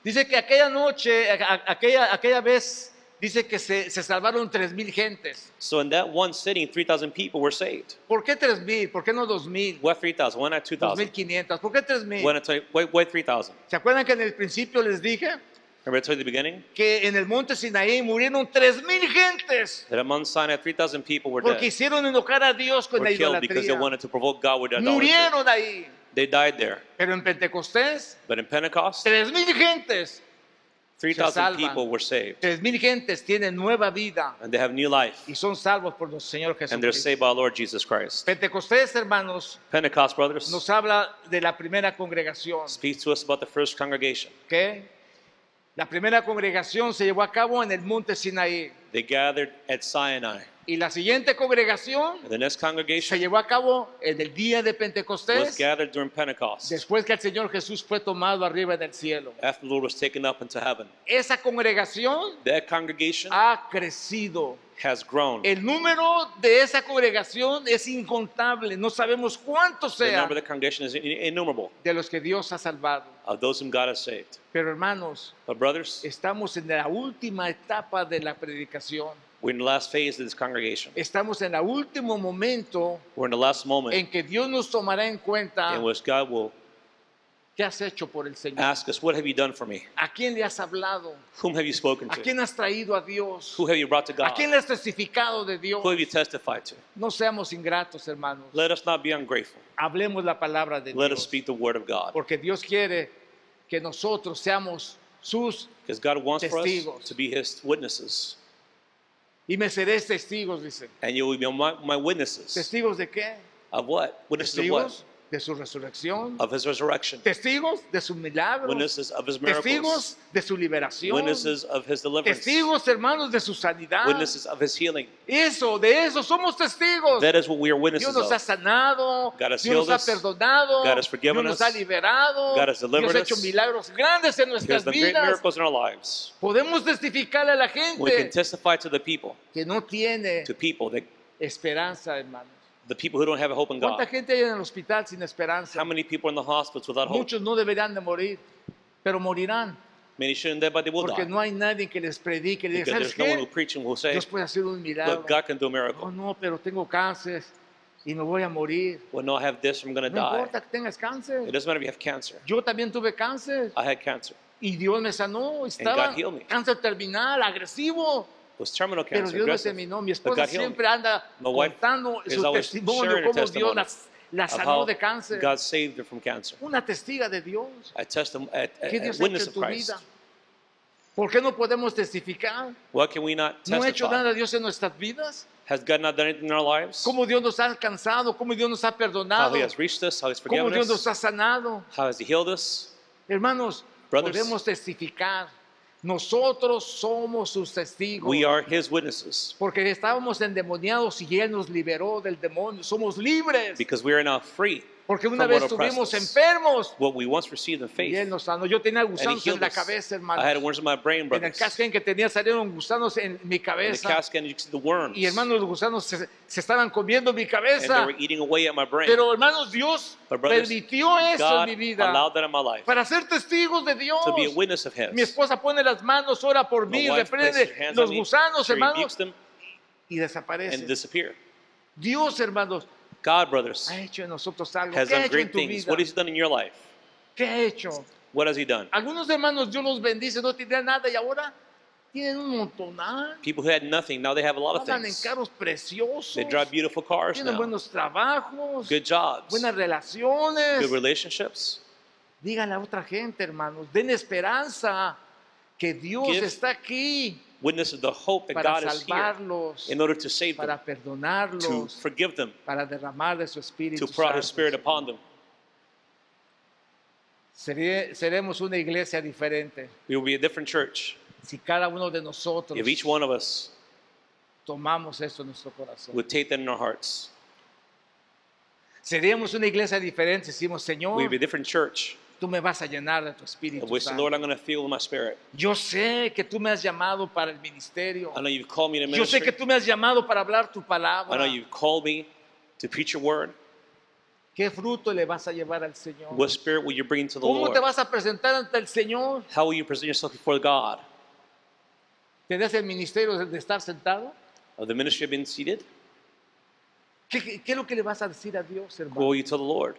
Dice que aquella noche, aquella vez, dice que se salvaron 3,000 gentes. So in that one sitting, 3,000 people were saved. ¿Por qué 3,000? ¿Por qué no 2,000? Why 3,000? Why not 2,000? 2,500. ¿Por qué 3,000? Why not why 3,000? ¿Se acuerdan que en el principio les dije Remember I told you at the beginning que en el monte Sinaí murieron 3,000 gentes that among Sinai 3,000 people were porque dead, hicieron enojar a Dios con la were killed because they idolatría? wanted to provoke God with idolatry. Murieron ahí. They died there. Pero en Pentecostés, But in Pentecost, 3,000 gentes, 3,000 salvan. people were saved, 3,000 gentes tienen nueva vida and they have new life, y son salvos por nuestro Señor and they're Jesucristo. saved by our Lord Jesus Christ. Pentecostés, hermanos, Pentecost, brothers, nos habla de la primera congregación. speaks to us about the first congregation. ¿Ok? La primera congregación se llevó a cabo en el monte Sinaí. They gathered at Sinai. Y la siguiente congregación And the next se congregation llevó a cabo en el día de was Pentecostés, gathered during Pentecost, después que el Señor Jesús fue tomado arriba del cielo. after the Lord was taken up into heaven. Esa congregación That congregation ha crecido. has grown. El número de esa congregación es incontable. No sabemos cuánto The sea number of the congregation is innumerable de los que Dios ha salvado. of those whom God has saved. Pero hermanos, But brothers, estamos en la última etapa de la predicación. we're in the last phase of this congregation. Estamos en el último momento We're in the last moment en que Dios nos tomará en cuenta in which God will qué has hecho por el Señor. ask us, what have you done for me? ¿A quién le has hablado? Whom have you spoken ¿A to? quién has traído a Dios? Who have you brought to ¿A God? quién le has testificado de Dios? Who have you testified to? No seamos ingratos, hermanos. Let us not be ungrateful. Hablemos la palabra de Let us Dios. speak the word of God. Porque Dios quiere que nosotros seamos sus Because God wants for us testigos. to be his witnesses. y me seréis testigos, dice. And you will be my witnesses. ¿Testigos de qué? Of what? Witnesses of what? Testigos de su resurrección. Of his resurrection. Testigos de sus milagros. Witnesses of his miracles. Testigos de su liberación. Witnesses of his deliverance. Testigos, hermanos, de su sanidad. Witnesses of his healing. De eso somos testigos. That is what we are witnesses Dios nos ha of. sanado, God has Dios nos ha healed us. perdonado, God has forgiven Dios nos ha us. liberado, God has delivered Dios ha hecho us. milagros grandes en He has nuestras done great vidas. miracles in our lives. Podemos testificarle a la We can gente testify to the people, que no tiene that esperanza, hermanos. the people who don't have a hope in ¿Cuánta God. gente hay en el hospital sin esperanza? How many people are in the hospitals without hope? Muchos no deberían de morir, pero morirán Many shouldn't die, but they will porque die. no hay nadie que les predique y les diga, Because ¿sabes there's no one who qué? preach and will say, Dios puede hacer un milagro. look, God can do a Oh, miracle. no, pero tengo cáncer y me voy a morir. Well, no, I have this, I'm going to No die. importa que tengas cáncer. It doesn't matter if you have cancer. Yo también tuve cáncer. I had cancer. Y Dios me sanó, estaba God healed me. cáncer terminal, agresivo, It was terminal pero cancer, Dios me aggressive. terminó. Mi But esposa God healed me. siempre anda My wife contando is su always testimonio, sharing her cómo Dios testimony la of sanó how de cáncer. God saved her from cancer. Una testiga de Dios. I ¿Qué Dios ha hecho witness en of tu Christ. vida? ¿Por qué no podemos testificar? What can we not ¿No ha hecho testify? nada Dios en nuestras vidas? Has God not done anything in our lives? ¿Cómo Dios nos ha alcanzado? ¿Cómo Dios nos ha How perdonado? he has reached us, how he's ¿Cómo forgiven Dios nos us, ha sanado? how has he healed us. Hermanos, Brothers, podemos testificar. Nosotros somos sus testigos. We are his witnesses Porque estábamos endemoniados y Él nos liberó del demonio. Somos libres. because we are now free Porque una from vez what oppressed estuvimos us. enfermos What we once received in y faith, Él nos sanó. Yo tenía and he gusanos en healed la us. cabeza, I had hermanos. worms in my brain, En el brothers. casco que tenía salieron gusanos en mi In the cabeza. casket, you can see the worms, Y hermanos, los gusanos se estaban comiendo mi and cabeza. they were eating away at my brain. Pero hermanos, Dios But brothers, permitió eso God en mi vida allowed that in my life para ser testigos de Dios. to be a witness of his. Mi esposa pone las manos, ora por My mí, wife places her reprende hands los on me, gusanos, she rebukes hermanos, them, y desaparece. and disappear. Dios, hermanos, God, brothers, ha hecho en nosotros algo. has ¿Qué ha done hecho en great tu things. vida? What has he done in your life? ¿Qué ha hecho? What has he done? Algunos hermanos Dios los bendice, no tenían nada y ahora tienen un montonal. People who had nothing, now they have a lot of Andan en things. carros preciosos. They drive beautiful cars Tienen now, buenos trabajos, good jobs, buenas relaciones. good relationships. Díganle a otra gente, hermanos, den esperanza que Dios Give está aquí Witness of the hope that para God is here salvarlos, in order to save them, para to perdonarlos, forgive them, para derramar de su Espíritu to pour out his Santo. spirit upon them. Seremos una iglesia diferente We will be a different church si cada uno de nosotros if each one of us tomamos esto en nuestro corazón. would take that in our hearts. Seríamos una iglesia diferente si decimos, We Señor, would be a different church tú me vas a llenar de tu Espíritu of which the Santo. Lord, I'm going to feel in my spirit. Yo sé que tú me has llamado para el ministerio. I know you've called me to Yo sé que ministry. tú me has llamado para hablar tu I palabra. know you've called me to preach your word. ¿Qué fruto le vas a llevar al Señor? What spirit will you bring to the ¿Cómo te Lord? vas a presentar ante el Señor? How will you present yourself before God? ¿Tendrás el ministerio de estar sentado? Of the ministry of being seated? ¿Qué es lo que le vas a decir a Dios, What hermano? will you tell the Lord?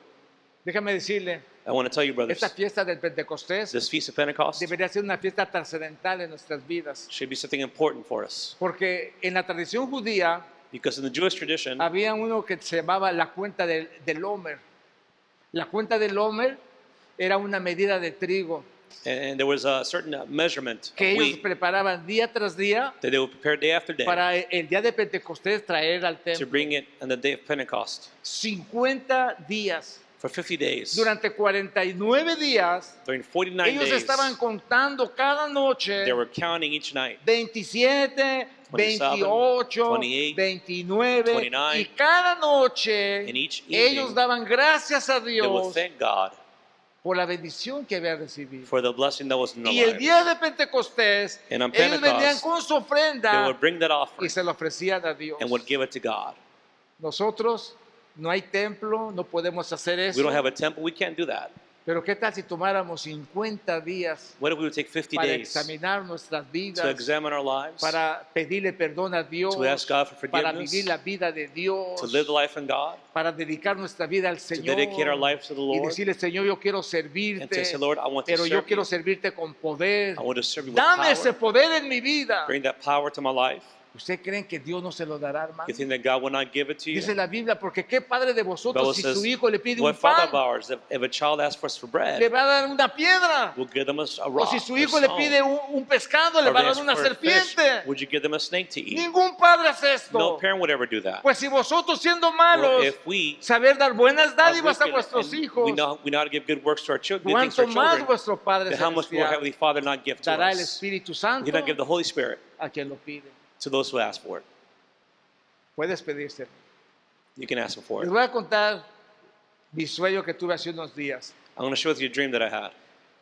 Déjame decirle, I want to tell you, brothers, esta fiesta del Pentecostés this Feast of Pentecost debería ser una fiesta trascendental en nuestras vidas. should be something important for us. Porque en la tradición judía Because in the Jewish tradition, había uno que se llamaba la cuenta del Homer. La cuenta del Homer era una medida de trigo and there was a certain measurement of que ellos wheat preparaban día tras día that they would prepare day after day para el día de Pentecostés traer al to templo. bring it on the day of Pentecost 50 días. for 50 days. Durante 49 días, During 49 ellos days, estaban contando cada noche they were counting each night. 27, 27, 28, 28, 29 29, y cada noche and each ellos evening, daban gracias a They would Dios thank God por la bendición que había recibido. for the blessing that was in their Y el lives. día de Pentecostés, And on ellos venían Pentecost, con su They ofrenda would bring that y offering se lo ofrecían a Dios. and would give it to God. Nosotros no hay templo, no podemos hacer We eso. don't have a temple, we can't do that. Pero ¿qué tal si tomáramos 50 días What if we would take 50 para days examinar nuestras to vidas, examine our lives, para pedirle perdón a Dios, to ask God for para forgiveness, vivir la vida de Dios, to live the life in God, para dedicar nuestra vida al to Señor dedicate our lives to the y Lord, decirle, Señor, yo quiero and to servirte, say, Lord, I want to pero yo serve quiero you. servirte con poder. I want to serve you with Dame ese power. poder en mi vida. Bring that power to my life. ¿Usted cree que Dios no se lo dará, hermano? You think that God will not give it to you? Dice la Biblia, porque qué padre de The vosotros Bible si says, su hijo le pide un what father pan, of ours, if a child asks for us for le bread, va a dar una piedra. we'll give them a O rock si su or hijo le stone. pide un pescado, le Or va a they dar ask una for a fish, serpiente. would you give them a snake to eat? Ningún padre hace esto. No parent would ever do that. Pues si vosotros siendo Well, malos, if we saber dar buenas are dádivas a wicked vuestros and hijos, we know how to give good works to our children, good things to cuánto our más children, vuestro Padre then how much more Heavenly Celestial Father not give to dará el us? Espíritu He Santo not give the Holy Spirit a quien lo pide. to those who ask for it. Puedes pedirse. You can ask Him for Les it. voy a contar mi sueño que tuve hace unos días. I'm going to share with you a dream that I had.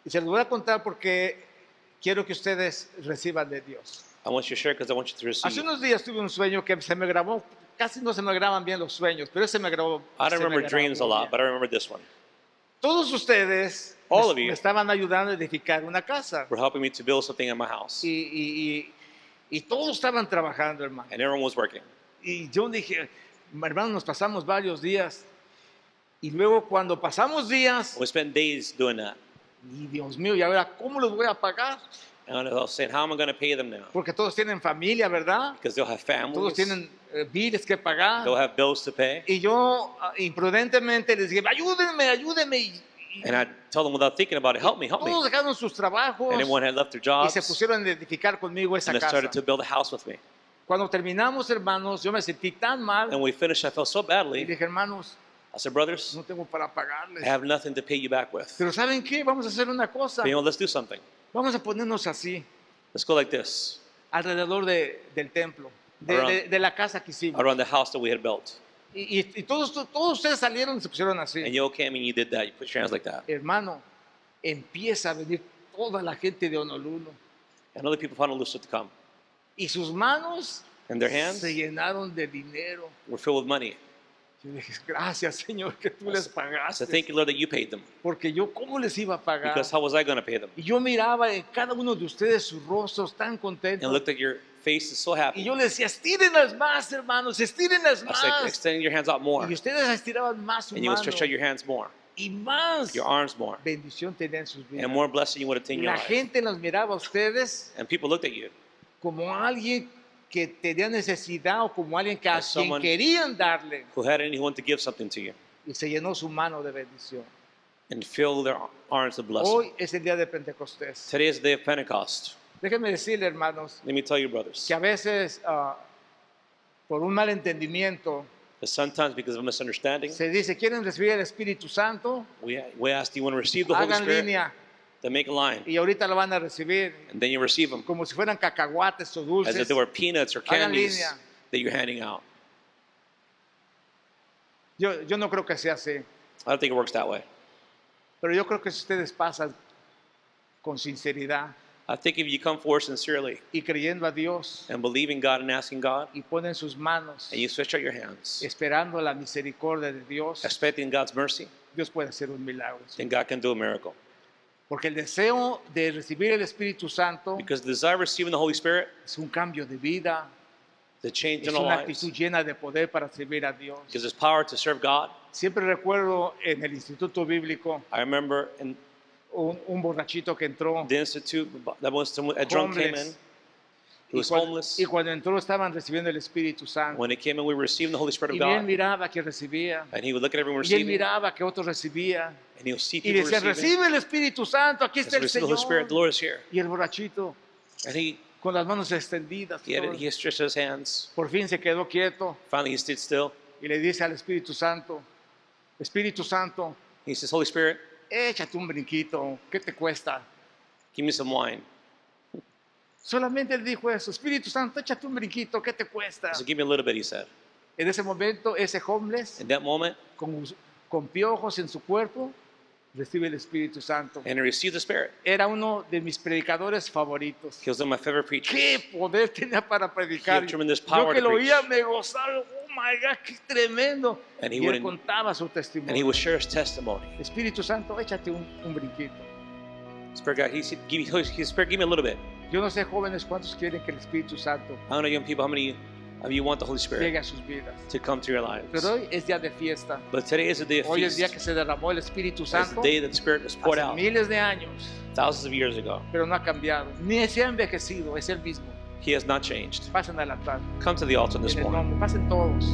Y se los voy a contar porque quiero que ustedes reciban de Dios. I want you to share because I want you to Hace receive. unos días tuve un sueño que se me grabó. Casi no se me graban bien los sueños, pero ese me grabó. I se don't me remember grabó dreams a muy lot, bien. but I remember this one. Todos ustedes All me, of you. me estaban ayudando a edificar una casa. Were helping me to build something in my house, Y todos estaban trabajando, hermano. and everyone was working. Y yo dije, hermano, nos pasamos varios días. Y luego cuando pasamos días, We spent days doing that. y Dios mío, ¿y ahora cómo los voy a pagar? And I was saying, how am I going to pay them now? Porque todos tienen familia, ¿verdad? Because they'll have Todos families, tienen biles que pagar. they'll have bills to pay. Y yo imprudentemente les dije, ayúdenme, ayúdenme. Y And I tell them without thinking about it, help me, help me. todos dejaron sus trabajos And everyone had left their y se jobs, pusieron a edificar conmigo esa and they casa. started to build a house with me. Cuando terminamos, hermanos, yo me sentí tan mal. And when we finished, I felt so Y badly. dije, hermanos, I said, brothers, no tengo para pagarles. I have nothing to pay you back with. Pero ¿saben qué? Vamos a hacer una cosa. But, you know, let's do something. Vamos a ponernos así, Let's go like this, alrededor del templo, Around- de la casa que hicimos. around the house that we had built. Y todos ustedes salieron y se pusieron así. And you came and you did that. You put your hands like that. Hermano, empieza a venir toda la gente de Honolulu. And other people found a loose to come. Y sus manos And their hands se llenaron de dinero. were filled with money. Yo dije, gracias, Señor, que tú les I pagaste. said, thank you, Lord, that you paid them. Porque yo, ¿cómo les iba a pagar? Because how was I going to pay them? Y yo miraba en cada uno de ustedes sus rostros tan And contentos. looked at your faces so Y happy. yo les decía, estírenlas más, hermanos, estírenlas I said, más. extend your hands out more. Y ustedes estiraban más su And you would mano. stretch out your hands more, Y más your arms more. bendición tenían sus vidas. And more blessing you would obtain in your La life. gente los miraba a ustedes And people looked at you como alguien que tenía necesidad o como alguien que a As quien someone- querían darle. who had anyone to give something to you Y se llenó su mano de bendición. and fill their arms with blessing. Hoy es el día de Pentecostés. Today is the day of Pentecost. Déjenme decirle, hermanos, Let me tell you, brothers, que a veces por un mal entendimiento that sometimes because of a misunderstanding, se dice, ¿quieren recibir el Espíritu Santo? we ask, do you want to receive the Holy Hagan Spirit? línea Then make a line. y ahorita lo van a recibir And then you receive them como si fueran cacahuates o as dulces. if they were peanuts or Hagan candies línea. that you're handing out. Yo no creo que sea así, I don't think it works that way. pero yo creo que si ustedes pasan con sinceridad, I think if you come forward sincerely y creyendo a Dios and believing God and asking God, y ponen sus manos and you stretch out your hands, esperando la misericordia de Dios, expecting God's mercy, Dios puede hacer un milagro. then God can do a miracle. Porque el deseo de recibir el Espíritu Santo Because the desire of receiving the Holy Spirit, es un cambio de vida, the change es in our una lives, actitud llena de poder para servir a Dios. gives us power to serve God. Siempre recuerdo en el Instituto Bíblico I remember in un borrachito que entró the institute that was a drunk came in. homeless. He was homeless. Y cuando entró estaban recibiendo el Espíritu Santo. When he came in, we were receiving the Holy Spirit Y of él God. miraba que recibía. And he would look at everyone Y él receiving, miraba que otros recibían. and he would see Y people decía, receiving. recibe el Espíritu Santo, aquí está el Receive the Holy Spirit, the Señor. Lord is here. Y el borrachito And he con las manos extendidas. todo. he stretched his hands. Por fin se quedó quieto Finally, he stood still. y le dice al Espíritu Santo, Espíritu Santo, He says, Holy Spirit, échate un brinquito, ¿qué te cuesta? give me some wine. Solamente él dijo eso, Espíritu Santo, échate un brinquito, ¿qué te cuesta? So give me a little bit, he said. En ese momento, ese homeless, In that moment, con piojos en su cuerpo, recibe el Espíritu Santo. and he received the Spirit. Era uno de mis predicadores favoritos. He was one of my favorite preachers. Qué poder tenía para predicar. He had tremendous Yo power que to lo preach. oía me gozaba. Oh my God, qué tremendo. And he Y él wouldn't- contaba su And he testimonio. would share his testimony. Espíritu Santo, échate un brinquito. Spirit God, he said, Spirit, give me a little bit. Yo no sé, jóvenes, cuántos quieren que el Espíritu Santo I don't know, young people, how many of you want the Holy Spirit llegue a sus vidas. to come to your lives? Pero hoy es día de fiesta. But today is a day of Hoy es feast. día que se derramó el Espíritu It's the Santo day that the Spirit was poured hace out miles de años, thousands of years ago. pero no ha cambiado. Ni se ha envejecido, es el mismo. He has not changed. Pasen al altar. Come to the altar this En el morning. nombre, pasen todos.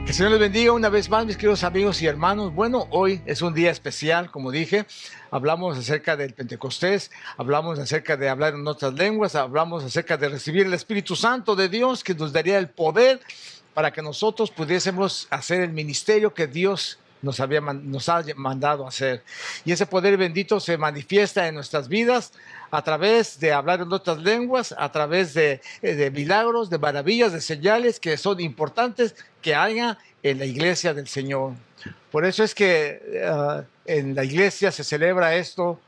Que el Señor les bendiga una vez más, mis queridos amigos y hermanos. Bueno, hoy es un día especial, como dije. Hablamos acerca del Pentecostés, hablamos acerca de hablar en otras lenguas, hablamos acerca de recibir el Espíritu Santo de Dios, que nos daría el poder para que nosotros pudiésemos hacer el ministerio que Dios nos ha mandado a hacer. Y ese poder bendito se manifiesta en nuestras vidas a través de hablar en otras lenguas, a través de milagros, de maravillas, de señales que son importantes que haya en la iglesia del Señor. Por eso es que en la iglesia se celebra esto.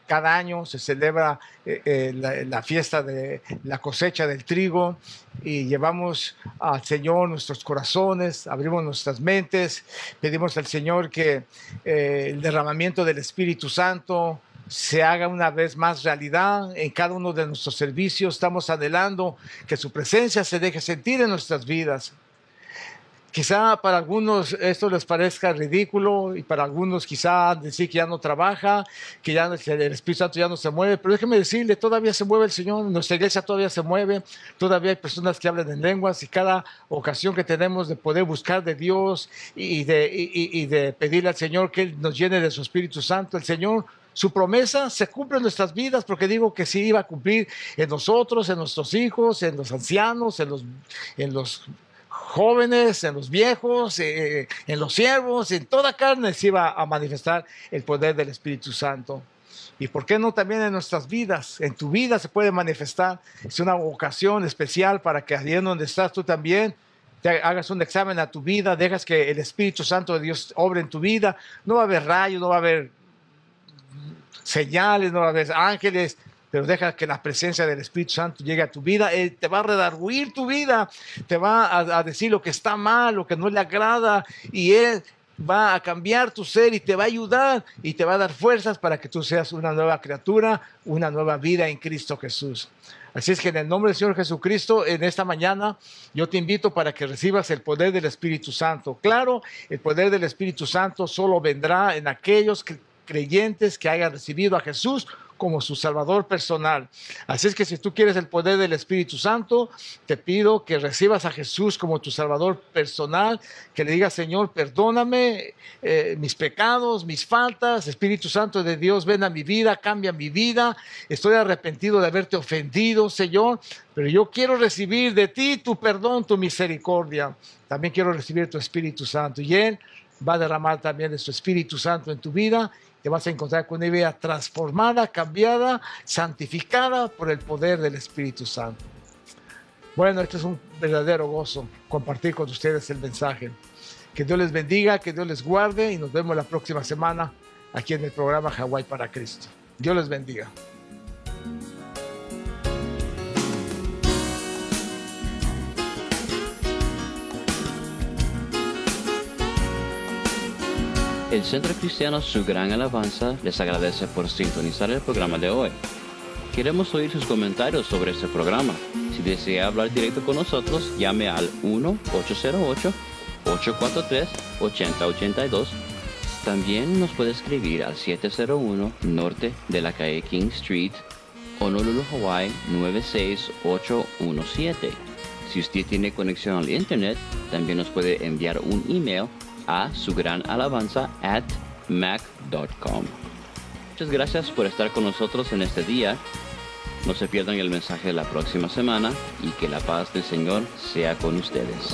Cada año se celebra la fiesta de la cosecha del trigo y llevamos al Señor nuestros corazones, abrimos nuestras mentes, pedimos al Señor que el derramamiento del Espíritu Santo se haga una vez más realidad en cada uno de nuestros servicios. Estamos anhelando que su presencia se deje sentir en nuestras vidas. Quizá para algunos esto les parezca ridículo y para algunos quizá decir que ya no trabaja, que ya el Espíritu Santo ya no se mueve, pero déjeme decirle, todavía se mueve el Señor, nuestra iglesia todavía se mueve, todavía hay personas que hablan en lenguas y cada ocasión que tenemos de poder buscar de Dios y de pedirle al Señor que Él nos llene de su Espíritu Santo, el Señor, su promesa se cumple en nuestras vidas, porque digo que sí iba a cumplir en nosotros, en nuestros hijos, en los ancianos, en los jóvenes, en los viejos, en los siervos, en toda carne se iba a manifestar el poder del Espíritu Santo. Y por qué no también en nuestras vidas, en tu vida se puede manifestar. Es una ocasión especial para que allí en donde estás tú también te hagas un examen a tu vida, dejas que el Espíritu Santo de Dios obre en tu vida. No va a haber rayos, no va a haber señales, no va a haber ángeles, pero deja que la presencia del Espíritu Santo llegue a tu vida. Él te va a redarguir tu vida, te va a decir lo que está mal, lo que no le agrada, y Él va a cambiar tu ser y te va a ayudar y te va a dar fuerzas para que tú seas una nueva criatura, una nueva vida en Cristo Jesús. Así es que en el nombre del Señor Jesucristo, en esta mañana, yo te invito para que recibas el poder del Espíritu Santo. Claro, el poder del Espíritu Santo solo vendrá en aquellos creyentes que hayan recibido a Jesús como su Salvador personal. Así es que si tú quieres el poder del Espíritu Santo, te pido que recibas a Jesús como tu Salvador personal, que le digas, Señor, perdóname mis pecados, mis faltas. Espíritu Santo de Dios, ven a mi vida, cambia mi vida. Estoy arrepentido de haberte ofendido, Señor, pero yo quiero recibir de ti tu perdón, tu misericordia. También quiero recibir tu Espíritu Santo, y Él va a derramar también de su Espíritu Santo en tu vida. Te vas a encontrar con una vida transformada, cambiada, santificada por el poder del Espíritu Santo. Bueno, este es un verdadero gozo compartir con ustedes el mensaje. Que Dios les bendiga, que Dios les guarde y nos vemos la próxima semana aquí en el programa Hawái para Cristo. Dios les bendiga. El Centro Cristiano Su Gran Alabanza les agradece por sintonizar el programa de hoy. Queremos oír sus comentarios sobre este programa. Si desea hablar directo con nosotros, llame al 1-808-843-8082. También nos puede escribir al 701 Norte de la calle King Street, Honolulu, Hawaii 96817. Si usted tiene conexión al Internet, también nos puede enviar un email a sugranalabanza@mac.com. Muchas gracias por estar con nosotros en este día. No se pierdan el mensaje de la próxima semana y que la paz del Señor sea con ustedes.